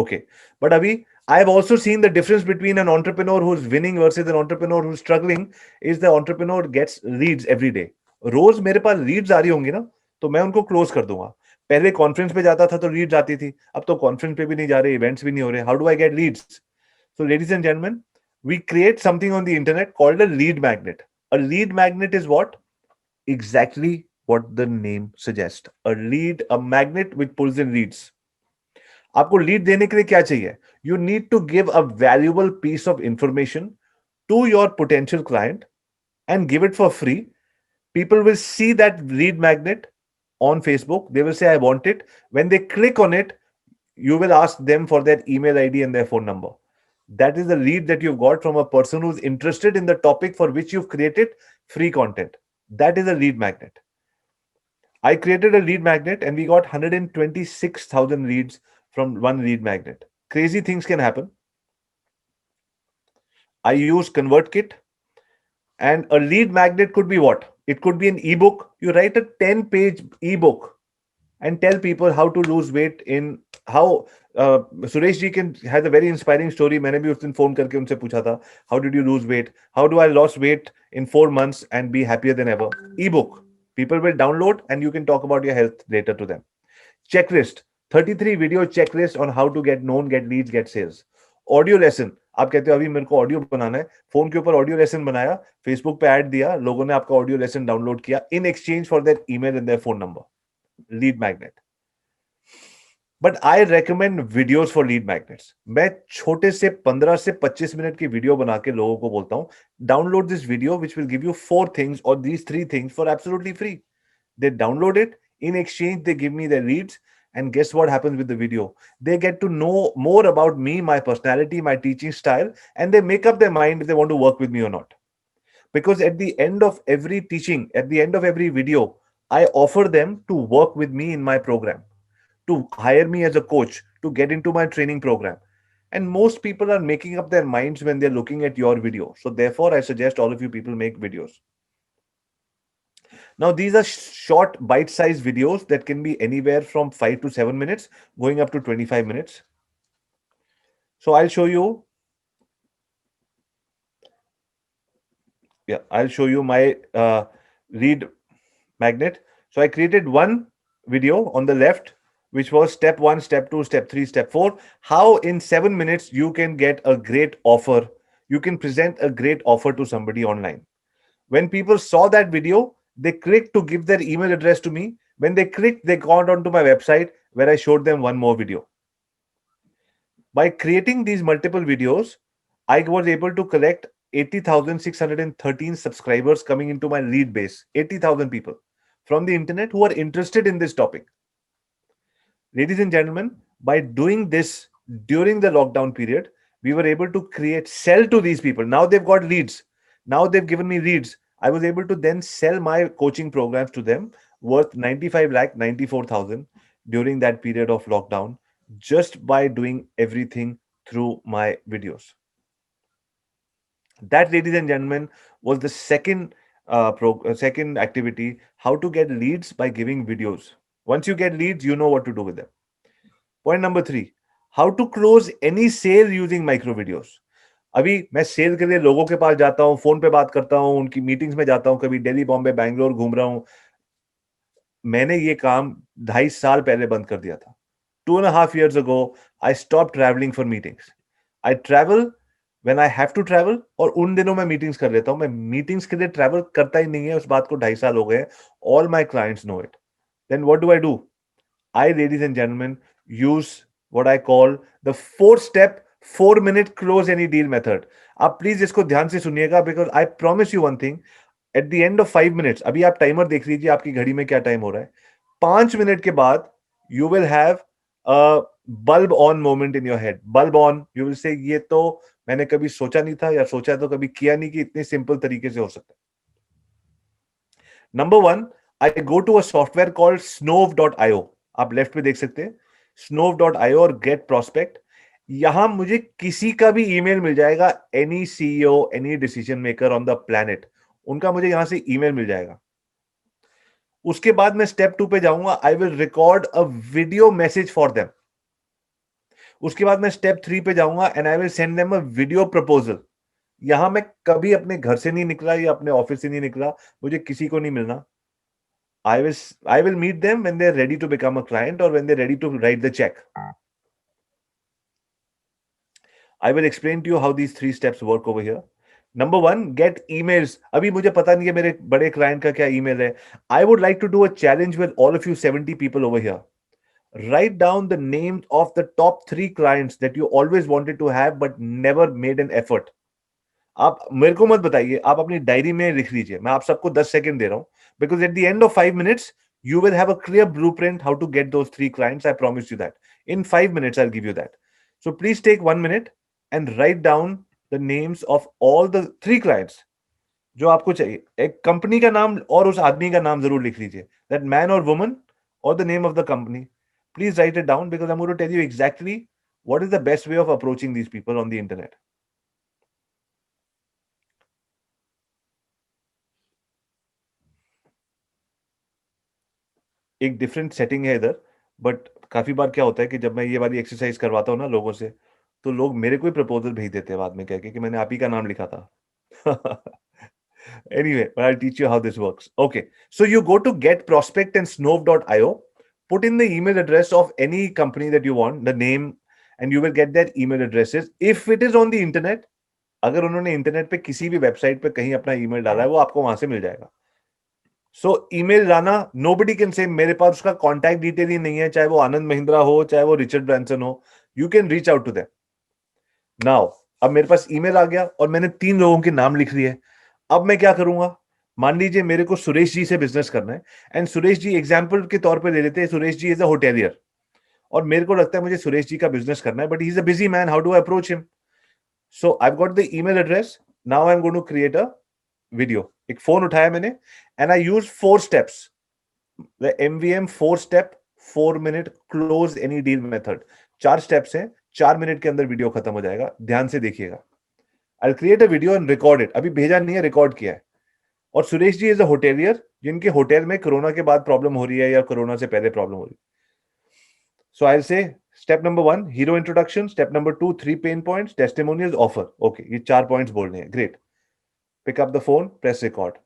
Okay, but अभी I have also seen the difference between an entrepreneur who's winning versus an entrepreneur who's struggling is the entrepreneur gets leads every day. रोज मेरे पास Leeds आ रही होंगी ना, तो मैं उनको close कर दूंगा. पहले कॉन्फ्रेंस पे जाता था तो लीड्स आती थी, अब तो कॉन्फ्रेंस पे भी नहीं जा रहे, इवेंट्स भी नहीं हो रहे. How do I get leads? So ladies and gentlemen, we create something on the internet called a lead magnet. A lead magnet is what? Exactly what the name suggests. A magnet which pulls in leads. आपको lead देने के लिए क्या चाहिए? You need to give a valuable piece of information to your potential client and give it for free. People will see that lead magnet on Facebook. They will say, I want it. When they click on it, you will ask them for their email ID and their phone number. That is the lead that you've got from a person who's interested in the topic for which you've created free content. That is a lead magnet. I created a lead magnet and we got 126,000 leads from one lead magnet. Crazy things can happen. I use ConvertKit, and a lead magnet could be what? It could be an ebook. You write a 10-page ebook and tell people how to lose weight in how Suresh ji has a very inspiring story. मैंने भी उस दिन phone करके उनसे पूछा था, how did you lose weight? How do I lose weight in 4 months and be happier than ever? Ebook. People will download and you can talk about your health later to them. Checklist. 33 video checklist on how to get known, get leads, get sales. Audio lesson, आप कहते हो अभी मेरे को audio बनाना है, phone के ऊपर audio lesson बनाया, फेसबुक पे ऐड दिया, लोगों ने आपका ऑडियो लेसन डाउनलोड किया in exchange for their email and their phone number. Lead magnet. But I recommend videos for lead magnets. मैं छोटे से 15 से 25 मिनट की वीडियो बना के लोगों को बोलता हूं, download this video which will give you 4 things और these 3 things for absolutely free. They download it. In exchange, they give me their leads. And guess what happens with the video? They get to know more about me, my personality, my teaching style, and they make up their mind if they want to work with me or not. Because at the end of every teaching, at the end of every video, I offer them to work with me in my program, to hire me as a coach, to get into my training program. And most people are making up their minds when they're looking at your video. So therefore, I suggest all of you people make videos. Now, these are short bite-sized videos that can be anywhere from 5 to 7 minutes, going up to 25 minutes. So I'll show you. Yeah, I'll show you my lead magnet. So I created one video on the left, which was step 1, step 2, step 3, step 4. How in 7 minutes you can get a great offer. You can present a great offer to somebody online. When people saw that video, they clicked to give their email address to me. When they clicked, they got onto my website where I showed them one more video. By creating these multiple videos, I was able to collect 80,613 subscribers coming into my lead base. 80,000 people from the internet who are interested in this topic. Ladies and gentlemen, by doing this during the lockdown period, we were able to sell to these people. Now they've got leads. Now they've given me leads. I was able to then sell my coaching programs to them worth 95,94,000 during that period of lockdown, just by doing everything through my videos. That, ladies and gentlemen, was the second second activity, how to get leads by giving videos. Once you get leads, you know what to do with them. Point number 3, how to close any sale using micro videos. अभी मैं cell के लिए लोगों के पास जाता हूँ, phone पे बात करता हूँ, उनकी मीटिंग्स में जाता हूँ, कभी दिल्ली, बॉम्बे, बैंगलोर घूम रहा हूँ. मैंने ये काम 2.5 साल पहले बंद कर दिया था. 2.5 years ago, I stopped traveling for meetings. I travel when I have to travel, और उन दिनों मैं मीटिंग्स कर लेता हूँ. मैं मीटिंग्स के लिए ट्रैवल करता ही नहीं है, उस बात को 2.5 साल हो गए. All my clients know it. Then what do? I, ladies and gentlemen, use what I call the 4-step 4-minute close any deal method. आप प्लीज इसको ध्यान से सुनिएगा, because I promise you one thing. At the end of 5 minutes, अभी आप timer देख लीजिए आपकी घड़ी में क्या टाइम हो रहा है. 5 मिनट के बाद you will have a bulb on moment in your head. Bulb on, you will say, ये तो मैंने कभी सोचा नहीं था, या सोचा तो कभी किया नहीं कि इतने सिंपल तरीके से हो सकता है. Number 1, I go to a software called Snove.io. आप लेफ्ट पे देख सकते हैं Snove.io और Get Prospect. यहां मुझे किसी का भी ईमेल मिल जाएगा. Any CEO, any decision maker on the planet, उनका मुझे यहां से ईमेल मिल जाएगा. उसके बाद मैं स्टेप 2 पे जाऊंगा. I will record a video message for them. उसके बाद मैं स्टेप 3 पे जाऊंगा and I will send them a video proposal. यहां मैं कभी अपने घर से नहीं निकला या अपने ऑफिस से नहीं निकला, मुझे किसी को नहीं मिलना. I will meet them when they're ready to become a client or when they're ready to write the check. I will explain to you how these 3 steps work over here. Number 1, get emails. अभी मुझे पता नहीं है मेरे बड़े client का क्या email है. I would like to do a challenge with all of you 70 people over here. Write down the names of the top 3 clients that you always wanted to have but never made an effort. आप मेरे को मत बताइए, आप अपनी diary में लिख लीजिए. मैं आप सबको 10 सेकंड दे रहा हूं, because at the end of 5 minutes you will have a clear blueprint how to get those 3 clients. I promise you that. In 5 minutes I'll give you that. So please take 1 minute and write down the names of all the 3 clients जो आपको चाहिए. एक company का नाम और उस आदमी का नाम जरूर लिख लीजिए. That man or woman or the name of the company. Please write it down, because I'm going to tell you exactly what is the best way of approaching these people on the internet. एक different setting है इधर, but काफी बार क्या होता है कि जब मैं ये वाली एक्सरसाइज करवाता हूँ ना लोगों से, तो लोग मेरे को ही प्रपोजल भेज देते हैं बाद में कह के कि मैंने आप ही का नाम लिखा था. Anyway, but I'll teach you how this works. Okay, so you go to Get Prospect and Snove.io, put in the email address of any company that you want, the name, and you will get their email addresses. If it is on the internet, अगर उन्होंने internet पे किसी भी website पे कहीं अपना email डाला है, वो आपको वहां से मिल जाएगा. सो ईमेल लाना, नोबडी कैन से मेरे पास उसका कॉन्टैक्ट डिटेल ही नहीं है, चाहे वो आनंद महिंद्रा हो, चाहे वो रिचर्ड ब्रांसन हो, you can reach out to them. Now अब मेरे पास ईमेल आ गया और मैंने 3 लोगों के नाम लिख लिए. अब मैं क्या करूंगा? मान लीजिए मेरे को सुरेश जी से बिजनेस करना है, एंड सुरेश जी एग्जांपल के तौर पे ले लेते हैं, Suresh ji is a hotelier, और मेरे को लगता है मुझे सुरेश जी का बिजनेस करना है, but he is a busy man, how do I approach him? So I have got the email address. Now I am going to create a video. एक फोन उठाया मैंने, and I use 4 steps, the MVM 4 step 4 minute close any deal method. 4 steps हैं, 4 minute के अंदर video खत्म हो जाएगा. ध्यान से देखिएगा. I'll create a video and record it. अभी भेजा नहीं है, रिकॉर्ड किया है. और Suresh ji is a hotelier, जिनके होटल में कोरोना के बाद प्रॉब्लम हो रही है या कोरोना से पहले प्रॉब्लम हो रही है. So I'll say step number 1, hero introduction. Step number 2, 3 pain points, testimonials, offer. Okay, ये 4 points बोलने हैं. Great. Pick up the phone, press record.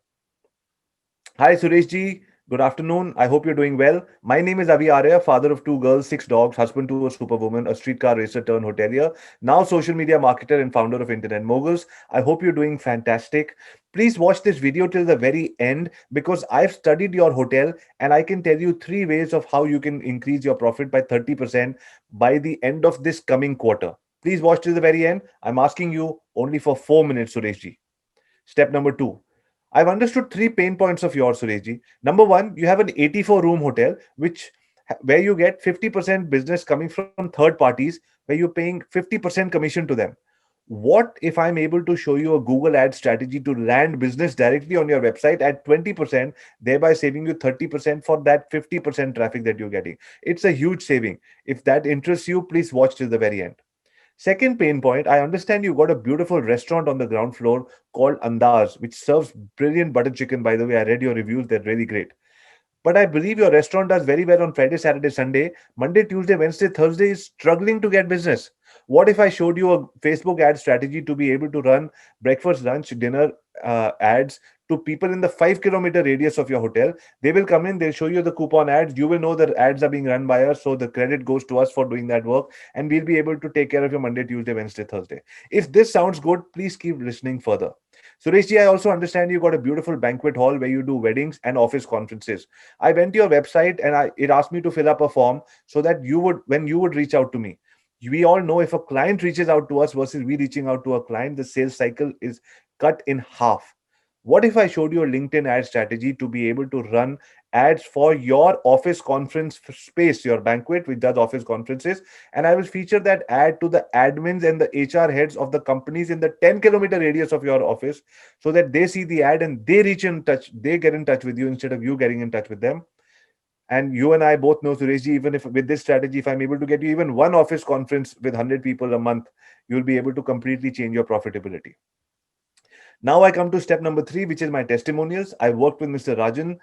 Hi Suresh ji, good afternoon. I hope you're doing well. My name is Avi Arya, father of 2 girls, 6 dogs, husband to a superwoman, a streetcar racer turned hotelier, now social media marketer and founder of Internet Moguls. I hope you're doing fantastic. Please watch this video till the very end, because I've studied your hotel and I can tell you 3 ways of how you can increase your profit by 30% by the end of this coming quarter. Please watch till the very end. I'm asking you only for 4 minutes, Suresh ji. Step number 2. I've understood 3 pain points of yours, Suresh ji. Number 1, you have an 84-room hotel, where you get 50% business coming from third parties, where you're paying 50% commission to them. What if I'm able to show you a Google ad strategy to land business directly on your website at 20%, thereby saving you 30% for that 50% traffic that you're getting? It's a huge saving. If that interests you, please watch till the very end. Second pain point, I understand you got a beautiful restaurant on the ground floor called Andaz, which serves brilliant butter chicken. By the way, I read your reviews, they're really great. But I believe your restaurant does very well on Friday, Saturday, Sunday. Monday, Tuesday, Wednesday, Thursday is struggling to get business. What if I showed you a Facebook ad strategy to be able to run breakfast, lunch, dinner ads to people in the 5-kilometer radius of your hotel? They will come in, they'll show you the coupon ads. You will know the ads are being run by us, so the credit goes to us for doing that work, and we'll be able to take care of your Monday, Tuesday, Wednesday, Thursday. If this sounds good, please keep listening further. Suresh ji, I also understand you got a beautiful banquet hall where you do weddings and office conferences. I went to your website and it asked me to fill up a form so that when you would reach out to me. We all know if a client reaches out to us versus we reaching out to a client, the sales cycle is cut in half. What if I showed you a LinkedIn ad strategy to be able to run ads for your office conference space, your banquet, which does office conferences, and I will feature that ad to the admins and the HR heads of the companies in the 10-kilometer radius of your office, so that they see the ad and they get in touch with you instead of you getting in touch with them. And you and I both know, Suresh ji, even if with this strategy, if I'm able to get you even one office conference with 100 people a month, you'll be able to completely change your profitability. Now I come to step number 3, which is my testimonials. I worked with Mr. Rajan,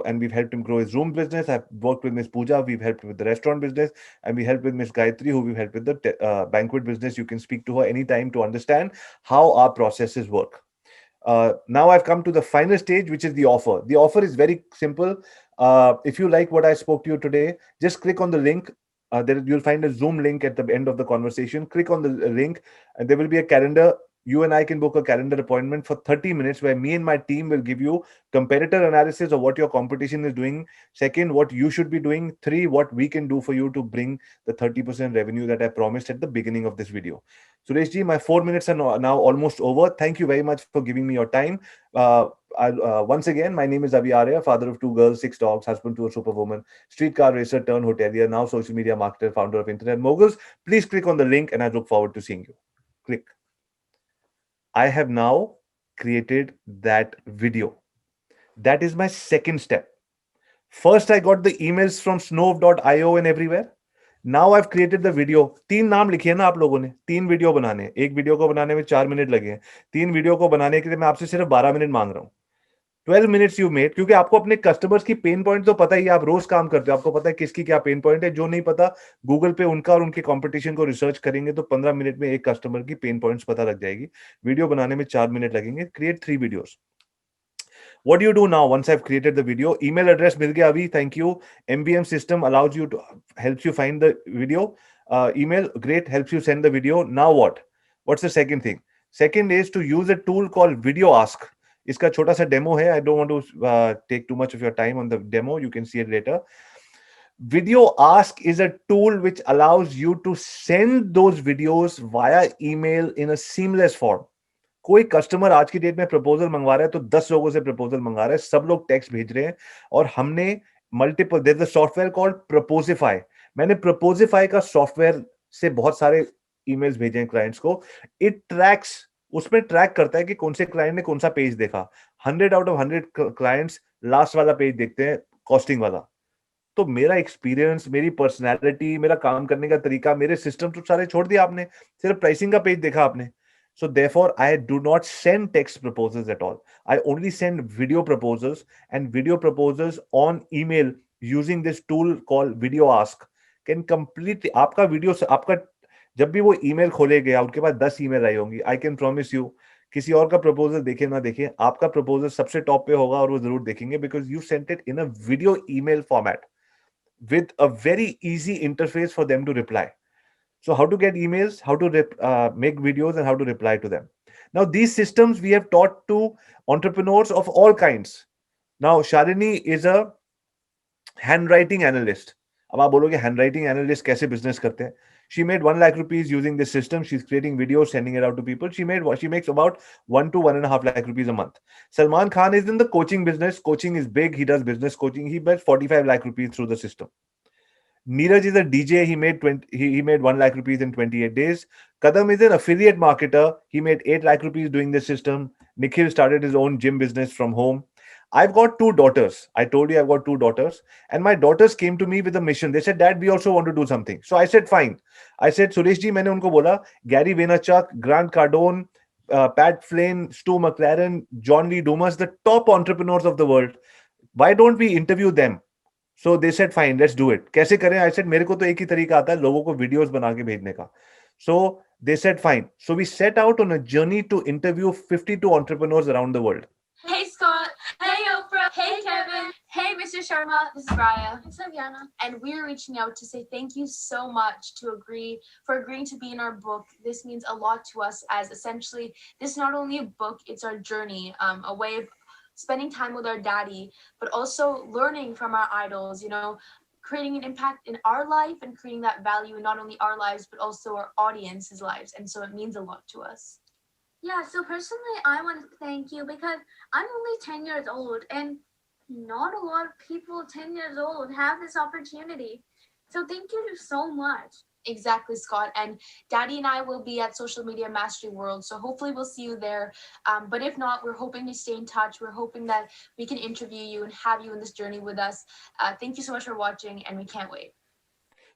and we've helped him grow his room business. I've worked with Ms. Pooja. We've helped with the restaurant business, and we helped with Ms. Gayatri, who we've helped with the banquet business. You can speak to her anytime to understand how our processes work. Now I've come to the final stage, which is the offer. The offer is very simple. If you like what I spoke to you today, just click on the link. You'll find a Zoom link at the end of the conversation. Click on the link, and there will be a calendar. You and I can book a calendar appointment for 30 minutes where me and my team will give you competitor analysis of what your competition is doing. Second, what you should be doing. 3, what we can do for you to bring the 30% revenue that I promised at the beginning of this video. Suresh ji, my 4 minutes are now almost over. Thank you very much for giving me your time. Once again, my name is Avi Arya, father of 2 girls, 6 dogs, husband to a superwoman, streetcar racer turned hotelier, now social media marketer, founder of Internet Moguls. Please click on the link and I look forward to seeing you. Click. I have now created that video. That is my second step. First, I got the emails from snove.io and everywhere. Now I've created the video. 3 नाम लिखे हैं ना आप लोगों ने, 3 video बनाने, एक video को बनाने में 4 मिनट लगे हैं, 3 वीडियो को बनाने के लिए मैं आपसे सिर्फ 12 मिनट मांग रहा हूं. 12 minutes you made, क्योंकि आपको अपने कस्टमर्स की पेन पॉइंट तो पता ही है, आप रोज काम करते हो, आपको पता है किसकी क्या पेन पॉइंट है. जो नहीं पता, गूगल पे उनका और उनके कंपटीशन को रिसर्च करेंगे तो 15 मिनट में एक कस्टमर की पेन पॉइंट्स पता लग जाएगी. वीडियो बनाने में 4 मिनट लगेंगे. Create 3 videos. What do you do now once I've created the video? Email address मिल गया अभी, thank you. MVM system allows you to helps you find the video. email, great, helps you send the video. Now what? What's the second thing? Second is to use a tool called Video Ask. इसका छोटा सा demo है. I don't want to take too much of your time on the demo. You can see it later. Video Ask is a tool which allows you to send those videos via email in a seamless form. कोई customer आज की date में proposal मंगवा रहा है तो 10 लोगों से प्रपोजल मंगा रहा है, सब लोग टेक्स्ट भेज रहे हैं, और हमने multiple, there is a software called Proposify. मैंने प्रपोजिफाई का सॉफ्टवेयर से बहुत सारे ईमेल्स भेजे हैं क्लाइंट्स को. इट ट्रैक्स, उसमें ट्रैक करता है कि कौन से क्लाइंट ने कौन सा पेज देखा. 100 आउट ऑफ 100 क्लाइंट्स लास्ट वाला पेज देखते हैं, कॉस्टिंग वाला. तो मेरा एक्सपीरियंस, मेरी पर्सनैलिटी, मेरा काम करने का तरीका, मेरे सिस्टम तो सारे छोड़ दिए आपने, सिर्फ प्राइसिंग का पेज देखा आपने. So therefore, I do not send text proposals at all. I only send video proposals, and video proposals on email using this tool called Video Ask can completely, आपका वीडियो से आपका जब भी वो email खोलेगा, उनके पास 10 ईमेल आई होंगी. I can promise you, किसी और का प्रपोजल देखे ना देखे, आपका प्रपोजल सबसे टॉप पे होगा और वो जरूर देखेंगे, because you sent it in a video email format with a very easy interface for them to reply. So how to get emails, how to make videos, and how to reply to them. Now, these systems we have taught to entrepreneurs of all kinds. Now, Shalini is a handwriting analyst. अब आप बोलोगे handwriting analyst कैसे business करते हैं? She made 1 lakh rupees using this system. She's creating videos, sending it out to people. She makes about 1 to 1.5 lakh rupees a month. Salman Khan is in the coaching business. Coaching is big. He does business coaching. He made 45 lakh rupees through the system. Neeraj is a DJ. He made 1 lakh rupees in 28 days. Kadam is an affiliate marketer. He made 8 lakh rupees doing this system. Nikhil started his own gym business from home. I've got 2 daughters. I told you I've got 2 daughters. And my daughters came to me with a mission. They said, Dad, we also want to do something. So I said, fine. I said, Suresh ji, मैंने उनको बोला, Gary Vaynerchuk, Grant Cardone, Pat Flynn, Stu McLaren, John Lee Dumas, the top entrepreneurs of the world. Why don't we interview them? So they said, fine, let's do it. कैसे करें? I said, मेरे को तो एक ही तरीका आता है लोगों को वीडियोस बना के भेजने का. So they said, fine. So we set out on a journey to interview 52 entrepreneurs around the world. Hey Scott. Hey Oprah. Hey Kevin. Hey Mr. Sharma. This is Raya. It's Aviana. And we're reaching out to say thank you so much for agreeing to be in our book. This means a lot to us, as essentially this is not only a book, it's our journey, a way of spending time with our daddy, but also learning from our idols, creating an impact in our life and creating that value in not only our lives, but also our audience's lives. And so it means a lot to us. Yeah, so personally, I want to thank you because I'm only 10 years old and not a lot of people 10 years old have this opportunity. So thank you so much. Exactly, Scott. And Daddy and I will be at Social Media Mastery World. So hopefully we'll see you there. But if not, we're hoping to stay in touch. We're hoping that we can interview you and have you in this journey with us. Thank you so much for watching, and we can't wait.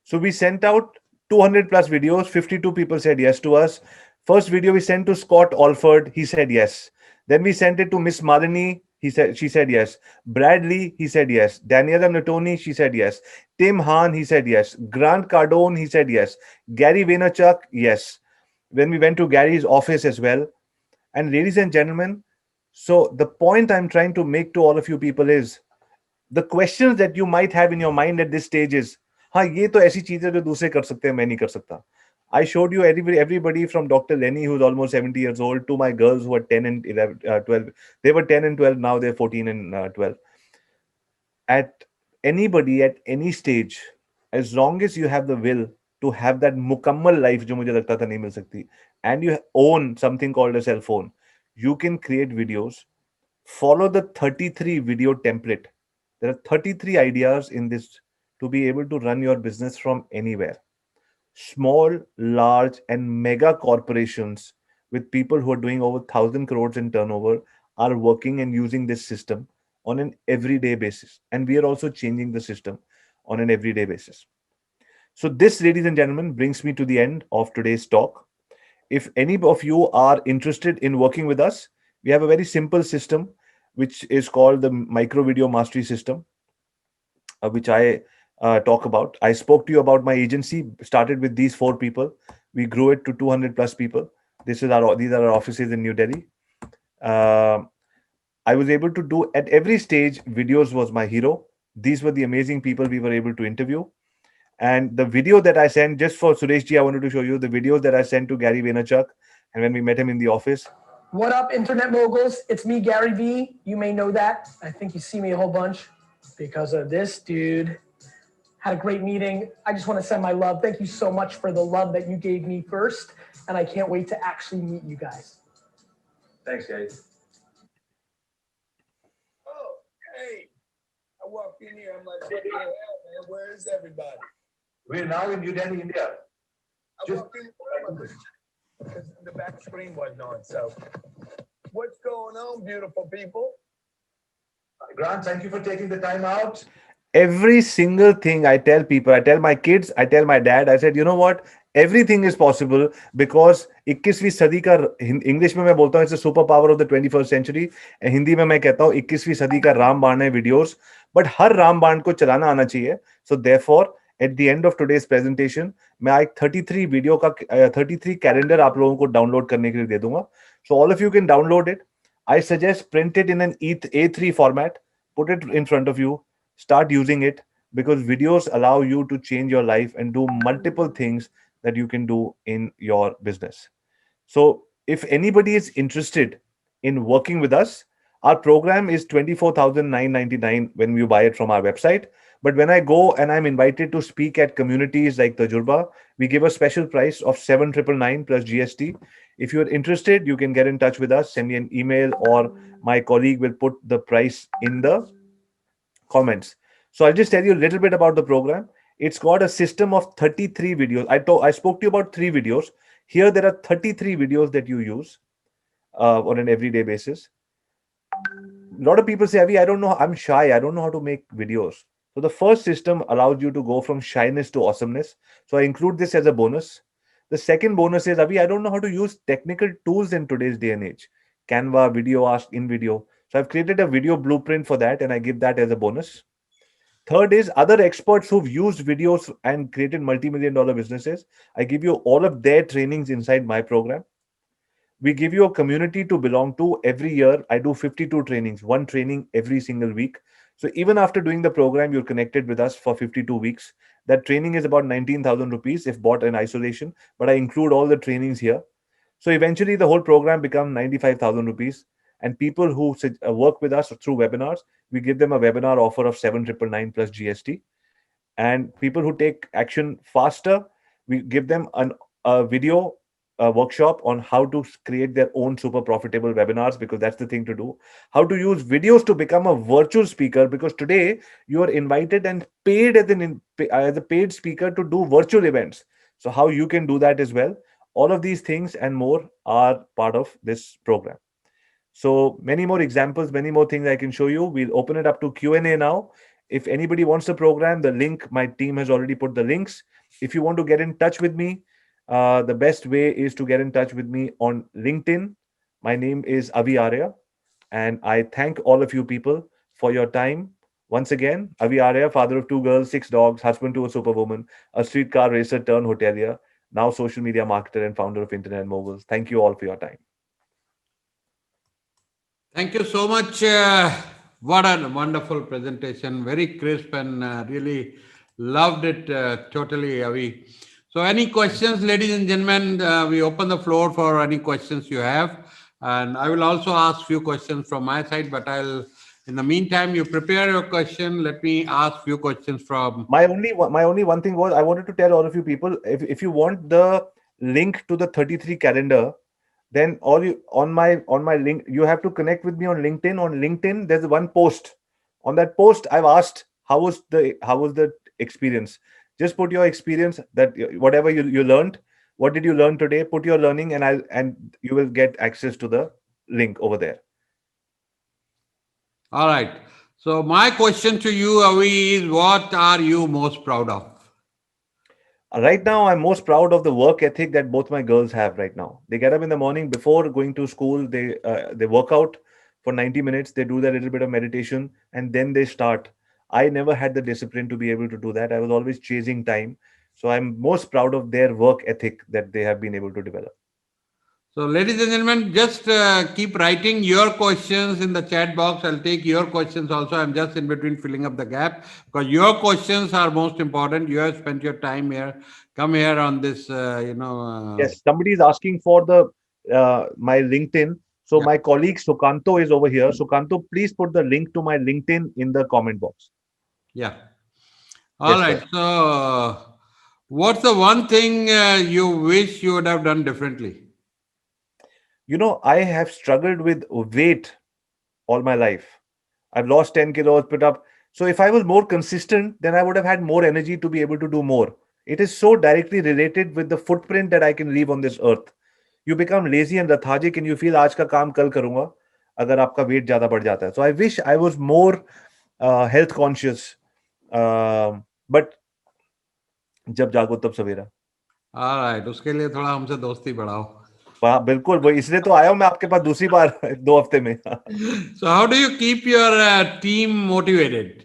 So we sent out 200 plus videos. 52 people said yes to us. First video we sent to Scott Alford. He said yes. Then we sent it to Miss Marini. She said yes. Bradley, he said yes. Daniela Natoni, she said yes. Tim Hahn, he said yes. Grant Cardone, he said yes. Gary Vaynerchuk, yes. When we went to Gary's office as well. And ladies and gentlemen, so the point I'm trying to make to all of you people is the questions that you might have in your mind at this stage is, हाँ ये तो ऐसी चीजें जो दूसरे कर सकते हैं मैं नहीं कर सकता. I showed you everybody from Dr. Lenny, who's almost 70 years old, to my girls who are 10 and 11, 12. They were 10 and 12, now they're 14 and 12. At anybody at any stage, as long as you have the will to have that mukammal life, जो मुझे लगता था नहीं मिल सकती, and you own something called a cell phone, you can create videos. Follow the 33 video template. There are 33 ideas in this to be able to run your business from anywhere. Small, large, and mega corporations with people who are doing over 1,000 crores in turnover are working and using this system on an everyday basis. And we are also changing the system on an everyday basis. So this, ladies and gentlemen, brings me to the end of today's talk. If any of you are interested in working with us, we have a very simple system, which is called the Micro Video Mastery System, which I talk about. I spoke to you about my agency, started with these 4 people. We grew it to 200 plus people. These are our offices in New Delhi. I was able to do at every stage, videos was my hero. These were the amazing people we were able to interview. And the video that I sent just for Suresh ji, I wanted to show you the videos that I sent to Gary Vaynerchuk, and when we met him in the office. What up, internet moguls? It's me, Gary V. You may know that. I think you see me a whole bunch because of this dude. Had a great meeting. I just want to send my love. Thank you so much for the love that you gave me first. And I can't wait to actually meet you guys. Thanks, guys. Oh, hey. I walked in here. I'm like, what the hell, man? Where is everybody? We're now in New Delhi, India. I walked in because the back screen wasn't on. So, what's going on, beautiful people? Grant, thank you for taking the time out. Every single thing I tell people, I tell my kids, I tell my dad, I said, you know what? Everything is possible because 21वीं सदी का English में मैं बोलता हूँ, it's a superpower of the 21st century. Hindi में मैं कहता हूँ 21वीं सदी का रामबाण है वीडियोस, बट हर रामबाण को चलाना आना चाहिए. So therefore, at the end of today's presentation, मैं एक 33 वीडियो का 33 कैलेंडर आप लोगों को डाउनलोड करने के लिए दे दूंगा. So all of you can download it. I suggest print it in an A3 format, put it in front of you, start using it, because videos allow you to change your life and do multiple things that you can do in your business. So if anybody is interested in working with us, our program is 24,999 when you buy it from our website. But when I go and I'm invited to speak at communities like Tajurba, we give a special price of 7,999 plus GST. If you're interested, you can get in touch with us, send me an email, or my colleague will put the price in the comments. So I'll just tell you a little bit about the program. It's got a system of 33 videos. I spoke to you about 3 videos. Here there are 33 videos that you use on an everyday basis. A lot of people say, Avi, I don't know, I'm shy, I don't know how to make videos. So the first system allows you to go from shyness to awesomeness. So I include this as a bonus. The second bonus is, Avi, I don't know how to use technical tools in today's day and age. Canva, Video Ask, InVideo. So I've created a video blueprint for that and I give that as a bonus. Third is other experts who've used videos and created multi-million-dollar businesses. I give you all of their trainings inside my program. We give you a community to belong to. Every year, I do 52 trainings, one training every single week. So even after doing the program, you're connected with us for 52 weeks. That training is about 19,000 rupees if bought in isolation, but I include all the trainings here. So eventually the whole program becomes 95,000 rupees. And people who work with us through webinars, we give them a webinar offer of 7,999 plus GST. And people who take action faster, we give them a video workshop on how to create their own super profitable webinars, because that's the thing to do. How to use videos to become a virtual speaker, because today you are invited and paid as a paid speaker to do virtual events. So how you can do that as well. All of these things and more are part of this program. So many more examples, many more things I can show you. We'll open it up to Q&A now. If anybody wants the program, the link, my team has already put the links. If you want to get in touch with me, the best way is to get in touch with me on LinkedIn. My name is Avi Arya, and I thank all of you people for your time. Once again, Avi Arya, father of 2 girls, 6 dogs, husband to a superwoman, a streetcar racer turned hotelier, now social media marketer and founder of Internet Moguls. Thank you all for your time. Thank you so much. What a wonderful presentation. Very crisp and really loved it totally, Avi. So any questions, ladies and gentlemen, we open the floor for any questions you have. And I will also ask few questions from my side, but in the meantime, you prepare your question. Let me ask few questions from... My only one thing was, I wanted to tell all of you people, if you want the link to the 33 calendar, then on my link, you have to connect with me on LinkedIn. On LinkedIn, there's one post. On that post, I've asked how was the experience. Just put your experience, that whatever you learned, what did you learn today? Put your learning, and you will get access to the link over there. All right. So my question to you, Avi, is what are you most proud of? Right now, I'm most proud of the work ethic that both my girls have right now. They get up in the morning before going to school. They work out for 90 minutes. They do that little bit of meditation, and then they start. I never had the discipline to be able to do that. I was always chasing time. So I'm most proud of their work ethic that they have been able to develop. So, ladies and gentlemen, just keep writing your questions in the chat box. I'll take your questions also. I'm just in between filling up the gap because your questions are most important. You have spent your time here. Come here on this, Yes, somebody is asking for the my LinkedIn. So Yeah. my colleague Sukanto is over here. Sukanto, please put the link to my LinkedIn in the comment box. Yeah. All Yes, right. sir. So, what's the one thing you wish you would have done differently? You know, I have struggled with weight all my life. I've lost 10 kilos, put up. So if I was more consistent, then I would have had more energy to be able to do more. It is so directly related with the footprint that I can leave on this earth. You become lazy and lethargic and you feel आज का काम कल करूंगा अगर आपका wait ज्यादा बढ़ जाता है. So I wish I was more health conscious. But जब जागो तब सवेरा. All right. उसके लिए थोड़ा हमसे दोस्ती बढ़ाओ. हाँ बिल्कुल, वो इसलिए तो आया हूं मैं आपके पास दूसरी बार 2 हफ्ते में. So, how do you keep your team motivated?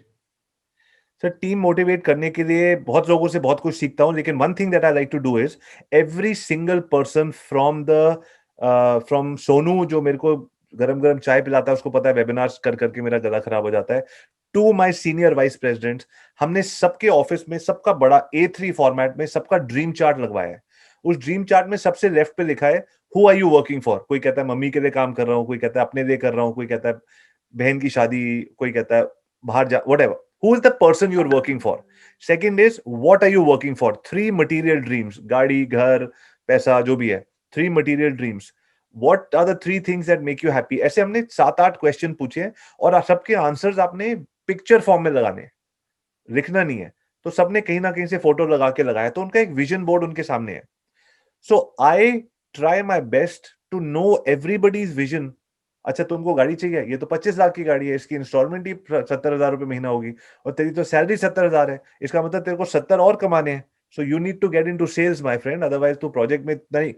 Sir team motivate करने के लिए बहुत लोगों से बहुत कुछ सीखता हूं, लेकिन one thing that I like to do is every single person from Sonu जो मेरे को गरम गरम चाय पिलाता है, उसको पता है वेबिनार्स कर करके मेरा गला खराब हो जाता है, to my senior vice president, हमने सबके ऑफिस में सबका बड़ा A3 फॉर्मेट में सबका ड्रीम चार्ट लगवाया है. उस ड्रीम चार्ट में सबसे लेफ्ट पे लिखा है who are you working for. कोई कहता है मम्मी के लिए काम कर रहा हूँ, कोई कहता है अपने लिए कर रहा हूँ, कोई कहता है बहन की शादी, कोई कहता है बाहर जा, whatever. Who is the person you're working for? Second is, what are you working for? 3 material dreams. गाड़ी, घर, पैसा, जो भी है. 3 material dreams. What are the 3 things that make you happy? ऐसे हमने 7-8 क्वेश्चन पूछे और सबके आंसर्स आपने पिक्चर फॉर्म में लगाने, लिखना नहीं है. तो सबने कहीं ना कहीं से फोटो लगा के लगाया, तो उनका एक विजन बोर्ड उनके सामने है. So I try my best to know everybody's vision. अच्छा तुमको गाड़ी चाहिए, ये तो 25 लाख की गाड़ी है, इसकी इंस्टॉलमेंट ही 70,000 रुपए महीना होगी और तेरी तो सैलरी 70,000 है, इसका मतलब तेरे को 70 और कमाने हैं. So you need to get in to sales my friend, otherwise तू प्रोजेक्ट में नहीं.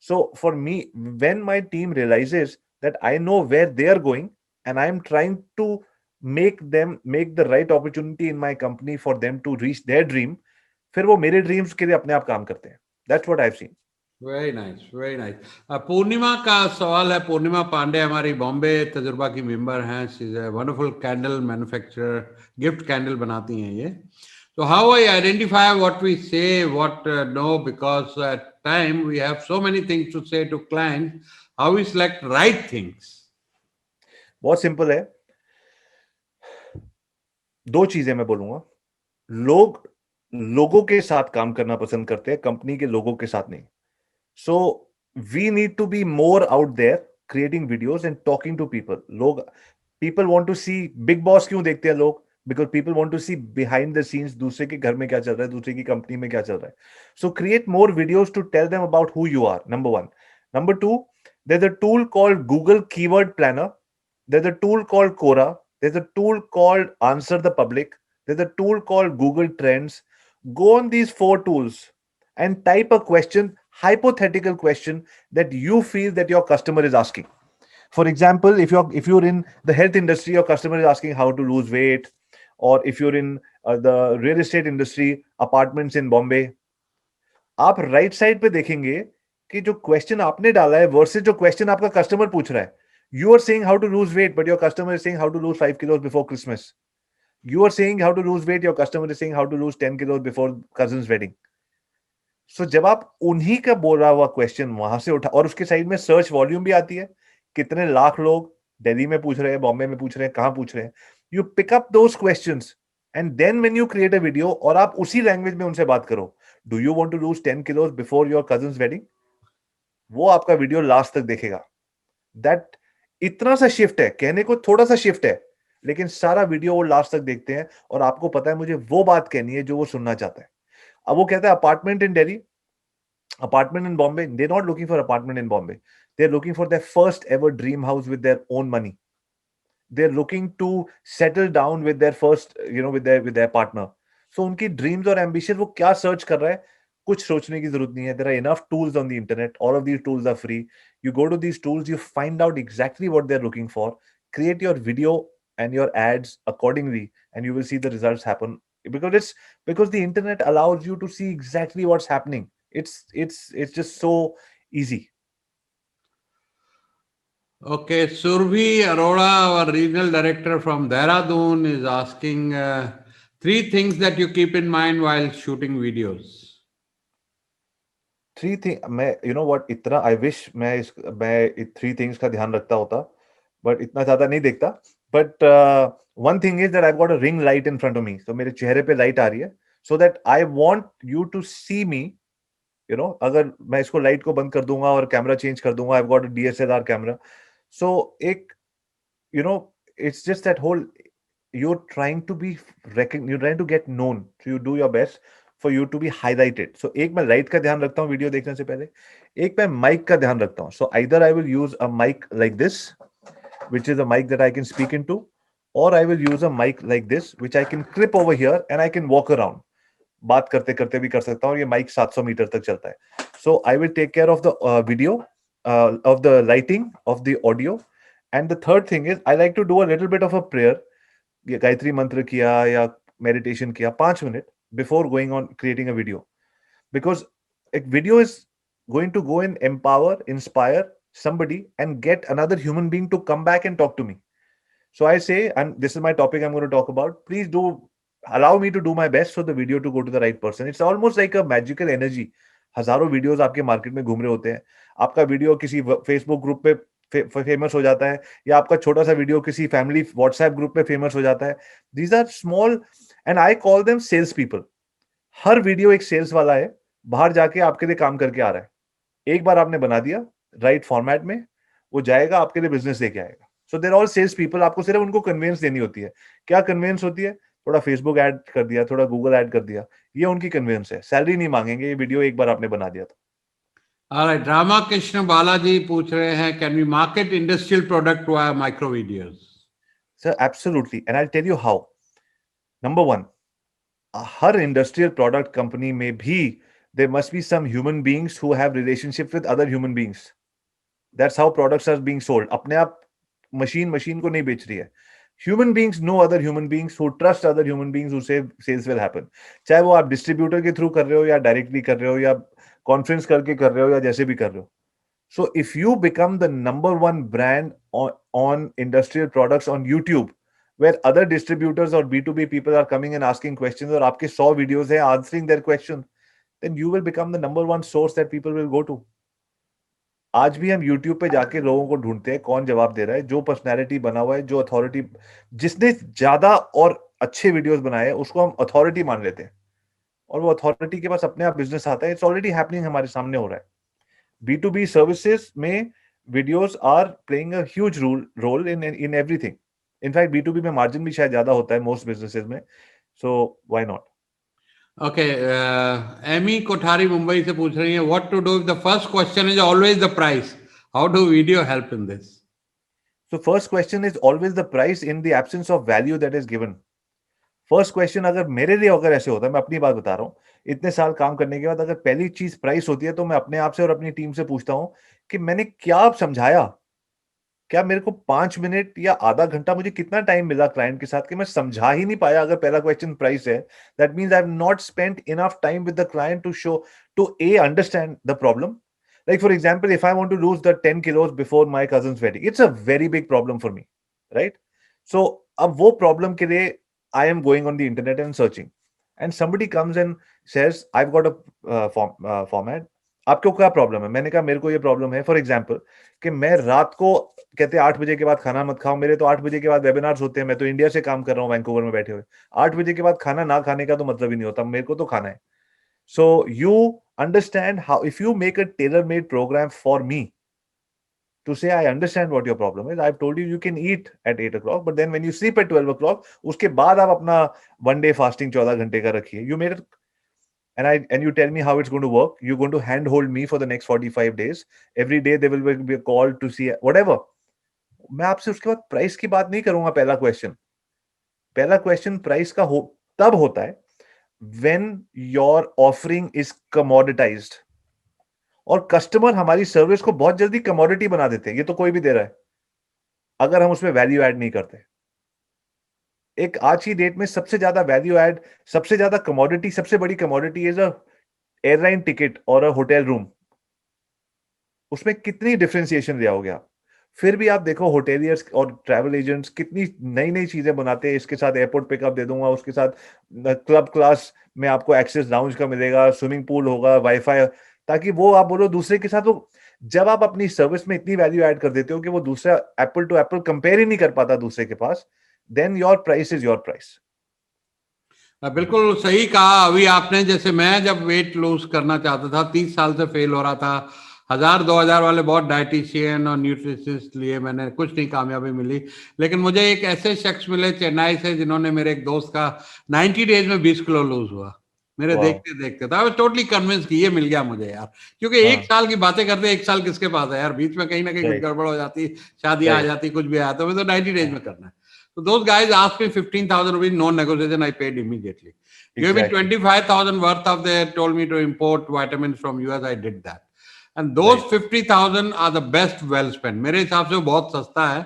So for me when my team realises that I know where they are going and I am trying to make the right opportunity in my company for them to reach their dream, फिर वो मेरे dreams के लिए अपने आप काम करते हैं. That's what I've seen. Very nice, very nice. Purnima का सवाल है. पूर्णिमा पांडे हमारी बॉम्बे तजुर्बा की मेंबर हैं. She is a wonderful candle manufacturer, gift candle बनाती हैं ये. So how I identify what we say, what no, because at time we have so many things to say to clients. How we select right things? बहुत simple है. 2 चीजें मैं बोलूंगा. लोग लोगों के साथ काम करना पसंद करते हैं, कंपनी के लोगों के साथ नहीं. So we need to be more out there creating videos and talking to people. People want to see Big Boss. क्यों देखते हैं लोग? Because people want to see behind the scenes, दूसरे के घर में क्या चल रहा है, दूसरे की कंपनी में क्या चल रहा है. So create more videos to tell them about who you are. Number 1. Number 2, there's a tool called Google Keyword Planner. There's a tool called Quora. There's a tool called Answer the Public. There's a tool called Google Trends. Go on these 4 tools and type a question, hypothetical question that you feel that your customer is asking. For example, if you're in the health industry, your customer is asking how to lose weight, or if you're in the real estate industry, apartments in Bombay, आप right side पे देखेंगे कि जो question आपने डाला है versus जो question आपका कस्टमर पूछ रहा है. You are saying how to lose weight, but your customer is saying how to lose 5 kilos before Christmas. You are saying how to lose weight, your customer is saying how to lose 10 kilos before cousin's wedding. So जब आप उन्हीं का बोला हुआ question वहां से उठा, और उसके साइड में सर्च वॉल्यूम भी आती है, कितने लाख लोग दिल्ली में पूछ रहे हैं, बॉम्बे में पूछ रहे हैं, कहां पूछ रहे हैं. You pick up those questions and then when you create a video और आप उसी लैंग्वेज में उनसे बात करो. Do you want to lose 10 kilos before your cousin's wedding? वो आपका वीडियो लास्ट तक देखेगा. दैट इतना सा शिफ्ट है, कहने को थोड़ा सा शिफ्ट है, लेकिन सारा वीडियो वो लास्ट तक देखते हैं और आपको पता है मुझे वो बात कहनी है जो वो सुनना चाहता है. अब वो कहता है apartment in Delhi, apartment in Bombay. They're not looking for apartment in Bombay. They're looking for their first ever dream house with their own money. They're looking to settle down with their first, with their partner. So उनकी dreams और ambition वो क्या search कर रहा है, कुछ सोचने की जरूरत नहीं है. There are enough tools on the internet. All of these tools are free. You go to these tools, you find out exactly what they're looking for. Create your video and your ads accordingly, and you will see the results happen. Because the internet allows you to see exactly what's happening. It's just so easy. Okay, Survi Arora, our regional director from Dehradun, is asking three things that you keep in mind while shooting videos. Three thing मैं you know what इतना I wish मैं three things का ध्यान रखता होता but इतना ज्यादा नहीं देखता but one thing is that I got a ring light in front of me तो मेरे चेहरे पे लाइट आ रही है so that I want you to see me you know अगर मैं इसको लाइट को बंद कर दूंगा और कैमरा चेंज कर दूंगा I got a DSLR camera so एक you know it's just that whole you're trying to be you're trying to get known so you do your best for you to be highlighted so एक मैं light का ध्यान रखता हूँ video देखने से पहले एक मैं माइक का ध्यान रखता हूँ so either I will use a mic like this which is a mic that I can speak into or I will use a mic like this which I can clip over here and I can walk around बात करते करते भी कर सकता हूँ और ये mic 700 metre तक चलता है so I will take care of the video of the lighting of the audio and the third thing is I like to do a little bit of a prayer Gayatri मंत्र किया या meditation किया 5 minute before going on creating a video because एक video is going to go in empower inspire somebody and get another human being to come back and talk to me so I say and this is my topic I'm going to talk about please do allow me to do my best for the video to go to the right person it's almost like a magical energy हजारों videos आपके market में घूम रहे होते हैं आपका video किसी Facebook group पे फेमस हो जाता है या आपका छोटा सा वीडियो किसी फैमिली व्हाट्सएप ग्रुप पे फेमस हो जाता है these are small and I call them sales people हर वीडियो एक सेल्स वाला है बाहर जाके आपके लिए काम करके आ रहा है एक बार आपने बना दिया राइट फॉर्मेट में वो जाएगा आपके लिए बिजनेस लेके आएगा so they're all sales people आपको सिर्फ उनको कन्वेंस देनी होती है क्या कन्वेंस होती है थोड़ा फेसबुक ऐड कर दिया थोड़ा गूगल ऐड कर दिया ये उनकी कन्वेंस है सैलरी नहीं मांगेंगे ये वीडियो एक बार आपने बना दिया था All right, Ramakrishna Balaji पूछ रहे हैं, can we market industrial product via micro videos? Sir, absolutely. And I'll tell you how. Number one, her industrial product company में भी there must be some human beings who have relationships with other human beings. That's how products are being sold. अपने आप machine को नहीं बेच रही है. Human beings know other human beings who trust other human beings who say sales will happen. चाहे वो आप distributor के through कर रहे हो या directly कर रहे हो या conference करके कर रहे हो या जैसे भी कर रहे हो. So if you become the number one brand on industrial products on YouTube, where other distributors or B2B people are coming and asking questions, और आपके 100 videos हैं answering their question, then you will become the number one source that people will go to. आज भी हम YouTube पे जाके लोगों को ढूंढते हैं कौन जवाब दे रहा है जो पर्सनैलिटी बना हुआ है जो अथॉरिटी जिसने ज्यादा और अच्छे वीडियोस बनाए उसको हम अथॉरिटी मान लेते हैं और वो अथॉरिटी के पास अपने आप बिजनेस आता है इट्स ऑलरेडी हैपनिंग हमारे सामने हो रहा है B2B services में videos are playing a huge role in everything. In fact, B2B में margin भी शायद ज्यादा होता है most businesses में. So why not? Okay, Amy Kothari Mumbai से पूछ रही है, what to do if the first question is always the price? How do video help in this? So first question is always the price in the absence of value that is given. First question अगर मेरे लिए अगर ऐसे होता है मैं अपनी बात बता रहा हूँ इतने साल काम करने के बाद अगर पहली चीज प्राइस होती है तो मैं अपने आप से और अपनी टीम से पूछता हूँ कि मैंने क्या समझाया क्या मेरे को 5 मिनट या आधा घंटा मुझे कितना टाइम मिला क्लाइंट के साथ कि मैं समझा ही नहीं पाया अगर पहला क्वेश्चन प्राइस है that means I have not spent enough time with the client to show to understand the problem like for example if I want to lose the 10 kilos before my cousin's wedding it's a very big problem for me right so अब वो problem के लिए I am going on the internet and searching and somebody comes and says I've got a format आपको क्या problem है मैंने कहा मेरे को ये प्रॉब्लम है फॉर एग्जांपल कि मैं रात को कहते हैं 8 बजे के बाद खाना मत खाओ मेरे तो 8 बजे के बाद वेबिनार्स होते हैं मैं तो इंडिया से काम कर रहा हूँ वैंकूवर में बैठे हुए 8 बजे के बाद खाना ना खाने का तो मतलब ही नहीं होता मेरे को तो खाना है so you understand how if you make a tailor-made program for me to say I understand what your problem is I've told you you can eat at 8 o'clock but then when you sleep at 12 o'clock उसके बाद आप अपना one day fasting 14 घंटे का रखिए you made it and you tell me how it's going to work you're going to handhold me for the next 45 days every day there will be a call to see whatever मैं आपसे उसके बाद price की बात नहीं करूंगा पहला question price का तब होता है when your offering is commoditized और कस्टमर हमारी सर्विस को बहुत जल्दी कमोडिटी बना देते हैं ये तो कोई भी दे रहा है अगर हम उसमें वैल्यू ऐड नहीं करते एक आज की डेट में सबसे ज्यादा वैल्यू ऐड सबसे ज्यादा कमोडिटी सबसे बड़ी commodity is a airline ticket और अ होटल रूम उसमें कितनी डिफरेंशिएशन ले आओगे आप फिर भी आप देखो होटेलियर्स और ट्रैवल एजेंट्स कितनी नई नई चीजें बनाते हैं, इसके साथ एयरपोर्ट पिकअप दे दूंगा, उसके साथ क्लब क्लास में आपको एक्सेस लाउंज का मिलेगा, स्विमिंग पूल होगा, वाईफाई, ताकि वो आप बोलो दूसरे के साथ वो, जब आप अपनी सर्विस में इतनी वैल्यू ऐड कर देते हो कि वो दूसरा एप्पल टू एप्पल कंपेयर ही नहीं कर पाता दूसरे के पास, then your price is your price. बिल्कुल सही कहा। अभी आपने, जैसे मैं जब वेट लूज करना चाहता था, 30 साल से फेल हो रहा था, 1000 2000 वाले बहुत डाइटिशियन और न्यूट्रिशनिस्ट लिए, मैंने कुछ नहीं कामयाबी मिली। लेकिन मुझे एक ऐसे शख्स मिले चेन्नई से, जिन्होंने, मेरे एक दोस्त का 90 डेज में 20 किलो लूज हुआ मेरे Wow. देखते देखते था। टोटली कन्विंस की, ये मिल गया मुझे यार, क्योंकि हाँ. 1 साल की बातें करते, 1 साल किसके पास है यार, बीच में कहीं ना कहीं कुछ Right. गड़बड़ हो जाती, शादी आ Right. जाती, कुछ भी आया, तो मैं तो 90 डेज में करना है। So those guys asked me 15,000 rupees, no negotiation, I paid immediately. Gave me Exactly. 25,000 worth of, they told me to import vitamins from US, I did that. And those Right. 50,000 are the best well spent. मेरे हिसाब से वो बहुत सस्ता है.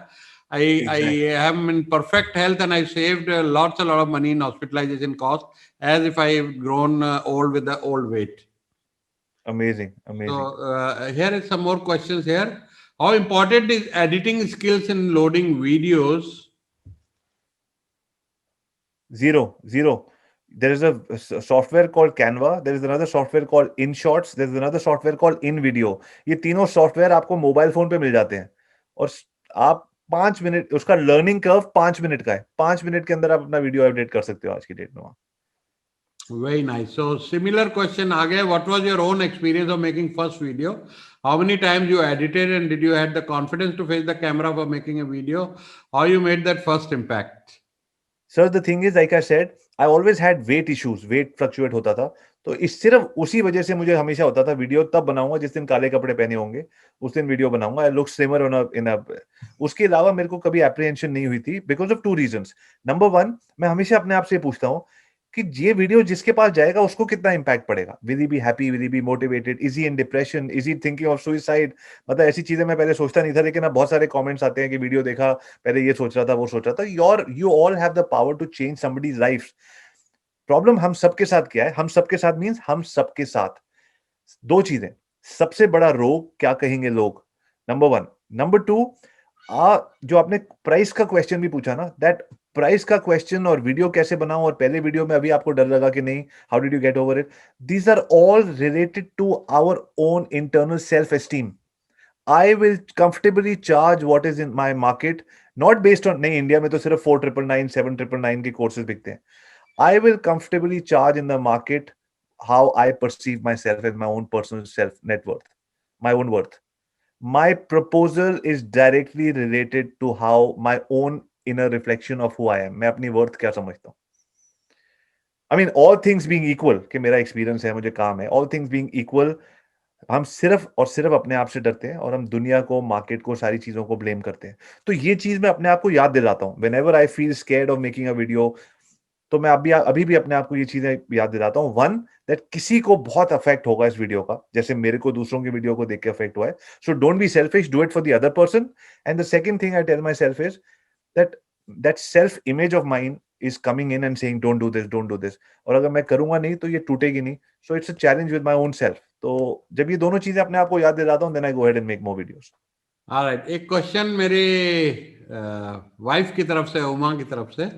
I Exactly. am in perfect health and I saved a lot of money in hospitalization cost, as if I have grown old with the old weight. Amazing, amazing. So here is some more questions here. How important is editing skills in loading videos? Zero. There is a software called Canva. There is another software called InShots. There is another software called InVideo. ये तीनों software आपको mobile phone पे मिल जाते हैं, और आप 5 minute, उसका learning curve 5 minute का है, 5 मिनट के अंदर आप अपना वीडियो अपडेट कर सकते हो आज की डेट में। Very nice. So similar question again. What was your own experience of making first video? How many times you edited, and did you had the confidence to face the camera for making a video? How you made that first impact? Sir, the thing is, like I said, I always had weight issues. Weight fluctuate होता था, तो इस सिर्फ उसी वजह से मुझे हमेशा होता था वीडियो तब बनाऊंगा जिस दिन काले कपड़े पहने होंगे, उस दिन वीडियो बनाऊंगा। आई लुक स्लिमर इन अ, उसके अलावा मेरे को कभी एप्रीहेंशन नहीं हुई थी, बिकॉज ऑफ 2 रीजंस। नंबर 1, मैं हमेशा अपने आप से पूछता हूँ कि ये वीडियो जिसके पास जाएगा उसको कितना इंपैक्ट पड़ेगा। Will he be happy, will he be motivated, is he in depression, is he thinking of suicide. मतलब ऐसी चीजें मैं पहले सोचता नहीं था, लेकिन अब बहुत सारे कमेंट्स आते हैं कि वीडियो देखा, पहले ये सोच रहा था, वो सोच रहा था। You all have the power to change somebody's life. Problem हम सबके साथ क्या है, हम सबके साथ मींस हम सबके साथ 2 चीजें। सबसे बड़ा रोग क्या कहेंगे लोग, नंबर 1। नंबर 2, जो आपने प्राइस का क्वेश्चन भी पूछा ना, दैट प्राइस का क्वेश्चन और वीडियो कैसे बनाऊं, और पहले वीडियो में अभी आपको डर लगा कि नहीं, how did you get over it, these are all related to our own internal self esteem. I will comfortably charge what is in my market, not based on, नहीं इंडिया में तो सिर्फ 4,999 7,999 के कोर्सेज बिकते हैं। I will comfortably charge in the market how I perceive myself as my own personal self net worth, my own worth. My proposal is directly related to how my own inner reflection of who I am. मैं अपनी worth क्या समझता हूँ? I mean, all things being equal, कि मेरा experience है, मुझे काम है, all things being equal, हम सिर्फ और सिर्फ अपने आप से डरते हैं, और हम दुनिया को, मार्केट को, सारी चीजों को ब्लेम करते हैं। तो ये चीज मैं अपने आप को याद दिलाता हूँ। Whenever I feel scared of making a video, तो मैं अभी भी अपने आप को ये चीजें याद दिलाता हूँ। 1, दैट किसी को बहुत अफेक्ट होगा इस वीडियो का, जैसे मेरे को दूसरों की वीडियो को देख के अफेक्ट हुआ है। So don't be selfish, do it for the other person. And the second thing I tell myself is that self image of mind is coming in and saying don't do this, don't do this, और अगर मैं करूंगा नहीं तो ये टूटेगी नहीं। So it's a challenge with my own self. तो जब ये दोनों चीजें अपने आप को याद दिलाता हूँ, then I go ahead and make more videos. Alright, एक क्वेश्चन मेरे वाइफ की तरफ से, उमा की तरफ से।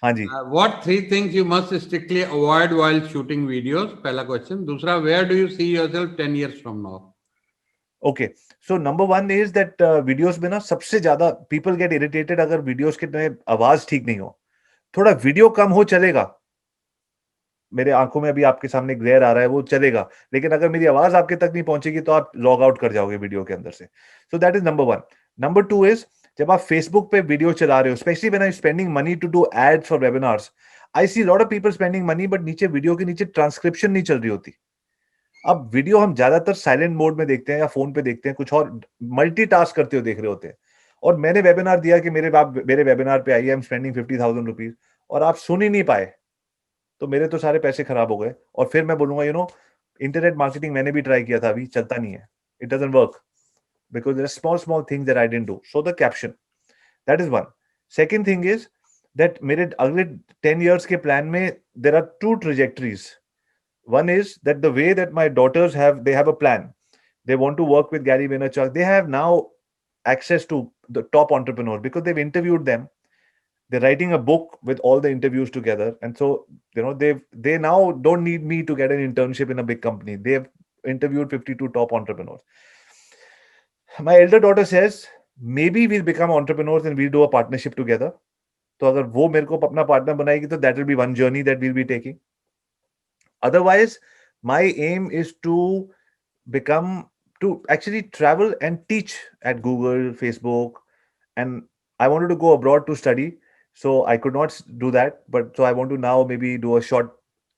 हाँ जी। What 3 things you must strictly avoid while shooting videos? पहला क्वेश्चन। दूसरा, where do you see yourself 10 years from now? Okay, so number 1 is that videos में ना सबसे ज्यादा पीपल गेट इरिटेटेड अगर वीडियोस के आवाज ठीक नहीं हो। थोड़ा वीडियो कम हो चलेगा, मेरे आंखों में अभी आपके सामने ग्लेयर आ रहा है, वो चलेगा, लेकिन अगर मेरी आवाज आपके तक नहीं पहुंचेगी तो आप लॉग आउट कर जाओगे वीडियो के अंदर से। So that is number 1। Number 2 is, जब आप फेसबुक पे वीडियो चला रहे हो, specially when I am spending money to do ads for webinars, I see lot of people spending money, but नीचे वीडियो के नीचे ट्रांसक्रिप्शन नहीं चल रही होती। अब वीडियो हम ज्यादातर साइलेंट मोड में देखते हैं या फोन पे देखते हैं, कुछ और मल्टीटास्क करते हुए देख रहे होते हैं। और मैंने वेबिनार दिया कि मेरे वेबिनार पे आइए, आई एम स्पेंडिंग 50,000 रुपीज, और आप सुन ही नहीं पाए, तो मेरे तो सारे पैसे खराब हो गए। और फिर मैं बोलूंगा इंटरनेट मार्केटिंग मैंने भी ट्राई किया था, अभी चलता नहीं है, it doesn't work because there are small things that I didn't do. So the caption, that is one. Second thing is that मेरे अगले 10 years के plan में there are 2 trajectories. One is that the way that my daughters they have a plan. They want to work with Gary Vaynerchuk. They have now access to the top entrepreneurs because they've interviewed them. They're writing a book with all the interviews together, and so they now don't need me to get an internship in a big company. They've interviewed 52 top entrepreneurs. My elder daughter says maybe we'll become entrepreneurs and we'll do a partnership together. तो अगर वो मेरे को अपना partner बनाएगी तो that will be one journey that we'll be taking. Otherwise, my aim is to actually travel and teach at Google, Facebook, and I wanted to go abroad to study. So I could not do that, but so I want to now maybe do a short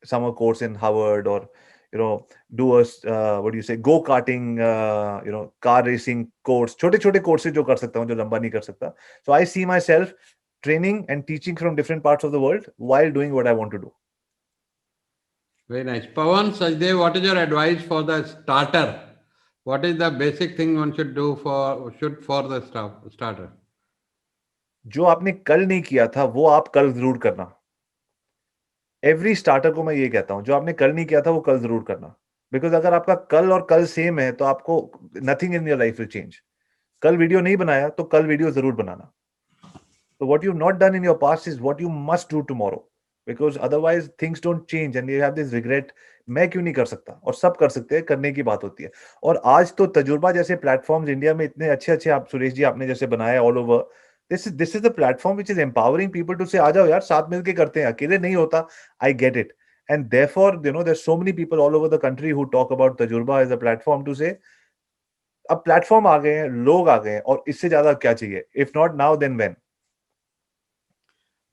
summer course in Harvard, or do a go-karting, car racing course. छोटे-छोटे courses जो कर सकता हूँ, जो लंबा नहीं कर सकता. So I see myself training and teaching from different parts of the world while doing what I want to do. Very nice. Pawan, Sajdev, what is your advice for the starter? What is the basic thing one should do for the starter? जो आपने कल नहीं किया था वो आप कल जरूर करना. एवरी स्टार्टर को मैं ये कहता हूं, जो आपने कल नहीं किया था वो कल जरूर करना. बिकॉज अगर आपका कल और कल सेम है तो आपको nothing in your life will change. कल वीडियो नहीं बनाया तो कल वीडियो जरूर बनाना. So what you've not done in your past is what you must do tomorrow, because otherwise things don't change and you have this regret. मैं क्यों नहीं कर सकता? और सब कर सकते हैं, करने की बात होती है. और आज तो तजुर्बा जैसे प्लेटफॉर्म्स इंडिया में इतने अच्छे आप सुरेश जी आपने जैसे बनाए all over. This is the platform which is empowering people to say, आ जाओ यार साथ मिलके करते हैं, अकेले नहीं होता. I get it. And therefore, there's so many people all over the country who talk about तजुर्बा as a platform to say, अब प्लेटफॉर्म आ गए हैं, लोग आ गए हैं, और इससे ज्यादा क्या चाहिए? If not now, then when?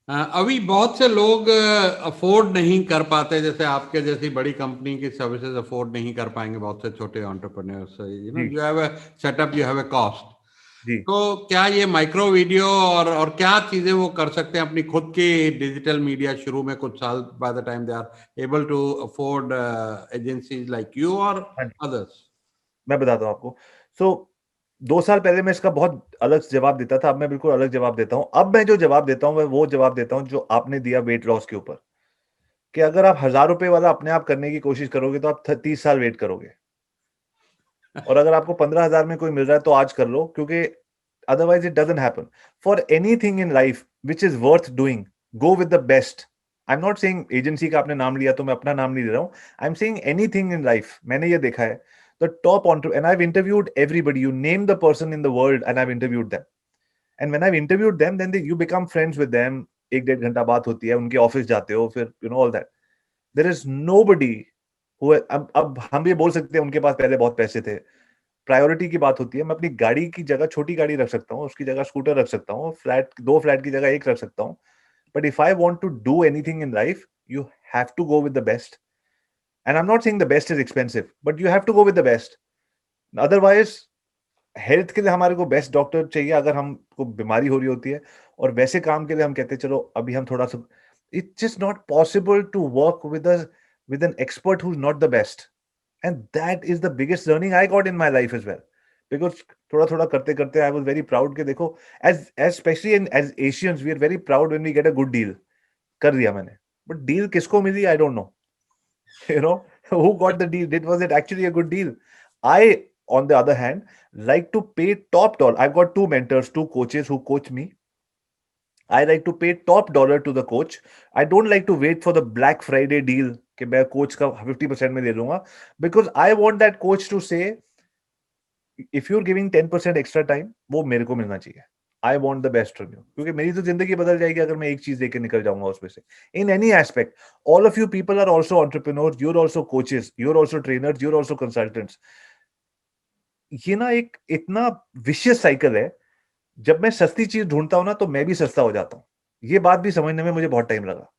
अभी बहुत से लोग अफोर्ड नहीं कर पाते, जैसे आपके जैसी बड़ी कंपनी की सर्विसेज अफोर्ड नहीं कर पाएंगे बहुत से छोटे entrepreneurs. You have a setup, you have a cost. तो क्या ये माइक्रो वीडियो और क्या चीजें वो कर सकते हैं अपनी खुद की डिजिटल मीडिया शुरू में कुछ साल by the time they are able to afford agencies like you और अदर्स? मैं बताता हूँ आपको. सो 2 साल पहले मैं इसका बहुत अलग जवाब देता था. अब मैं बिल्कुल अलग जवाब देता हूँ. अब मैं जो जवाब देता हूँ वो जवाब देता हूँ जो आपने दिया वेट लॉस के ऊपर, कि अगर आप 1000 रुपए वाला अपने आप करने की कोशिश करोगे तो आप 30 साल वेट करोगे. और अगर आपको 15,000 में कोई मिल रहा है तो आज कर लो, क्योंकि otherwise it doesn't happen. For anything in life which is worth doing, go with the best. I'm not saying agency का आपने नाम लिया तो मैं अपना नाम नहीं ले रहा हूँ. I'm saying anything in life. मैंने ये देखा है, the top entrepreneur, and I've interviewed everybody. You name the person in the world and I've interviewed them. And when I've interviewed them, then you become friends with them. 1-1.5 घंटा बात होती है, उनके office जाते हो, फिर all that. There is nobody who, अब हम ये बोल सकते हैं उनके पास पहले बहुत पैसे थे. प्रायोरिटी की बात होती है. मैं अपनी गाड़ी की जगह छोटी गाड़ी रख सकता हूँ, उसकी जगह स्कूटर रख सकता हूँ, 2 फ्लैट की जगह 1 रख सकता हूँ. But if I want to do anything in life, you have to go with the best. And I am not saying the best is expensive, but you have to go with the best. Otherwise health के लिए हमारे को best doctor चाहिए अगर हमको बीमारी हो रही होती है, और वैसे काम के लिए हम कहते हैं चलो अभी हम थोड़ा सा. It's just not possible to work with an expert who is not the best. And that is the biggest learning I got in my life as well. Because थोड़ा करते I was very proud कि देखो, as especially as Asians, we are very proud when we get a good deal. कर दिया मैंने. But deal किसको मिली? I don't know. Who got the deal? Was it actually a good deal? I, on the other hand, like to pay top dollar. I've got 2 mentors, 2 coaches who coach me. I like to pay top dollar to the coach. I don't like to wait for the Black Friday deal कि मैं coach का 50% में ले लूंगा, because I want that coach to say, if you're giving 10% extra time, वो मेरे को मिलना चाहिए. I want the best from you, क्योंकि मेरी तो जिंदगी बदल जाएगी अगर मैं एक चीज लेके निकल जाऊंगा उसमें से. In any aspect, all of you people are also entrepreneurs, you're also coaches, you're also trainers, you're also consultants. ये ना एक इतना vicious cycle है. जब मैं सस्ती चीज ढूंढता हूं ना तो मैं भी सस्ता हो जाता हूं. ये बात भी समझने में मुझे बहुत टाइम लगा.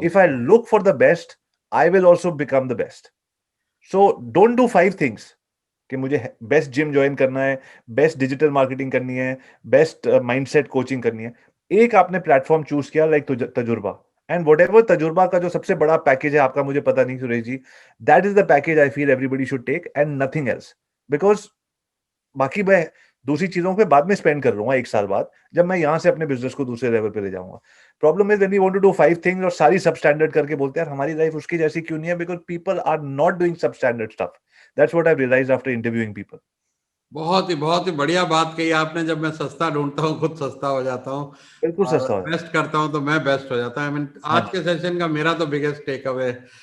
If I look for the best, I will also become the best. So don't do 5 things कि मुझे बेस्ट जिम ज्वाइन करना है, बेस्ट डिजिटल मार्केटिंग करनी है, बेस्ट माइंडसेट कोचिंग करनी है. एक आपने प्लेटफॉर्म चूज किया लाइक तजुर्बा, एंड व्हाटएवर तजुर्बा का जो सबसे बड़ा पैकेज है आपका, मुझे पता नहीं Suresh ji, that is the package I feel everybody should take and nothing else. Because बाकी मैं दूसरी चीजों पे बाद में स्पेंड कर लूंगा 1 साल बाद, जब मैं यहां से अपने बिजनेस को दूसरे लेवल पे ले जाऊंगा. Problem is when we want to do 5 things और सारी सब स्टैंडर्ड करके बोलते हैं यार हमारी लाइफ उसकी जैसी क्यों नहीं है, because people are not doing substandard stuff. That's what I realised after interviewing people. बहुत ही बढ़िया बात कही आपने। जब मैं सस्ता ढूंढता हूँ खुद सस्ता हो जाता हूँ, बिल्कुल सस्ता हो बेस्ट करता हूँ तो मैं बेस्ट हो जाता हूँ। आई मीन आज के सेशन का मेरा तो बिगेस्ट टेक अवे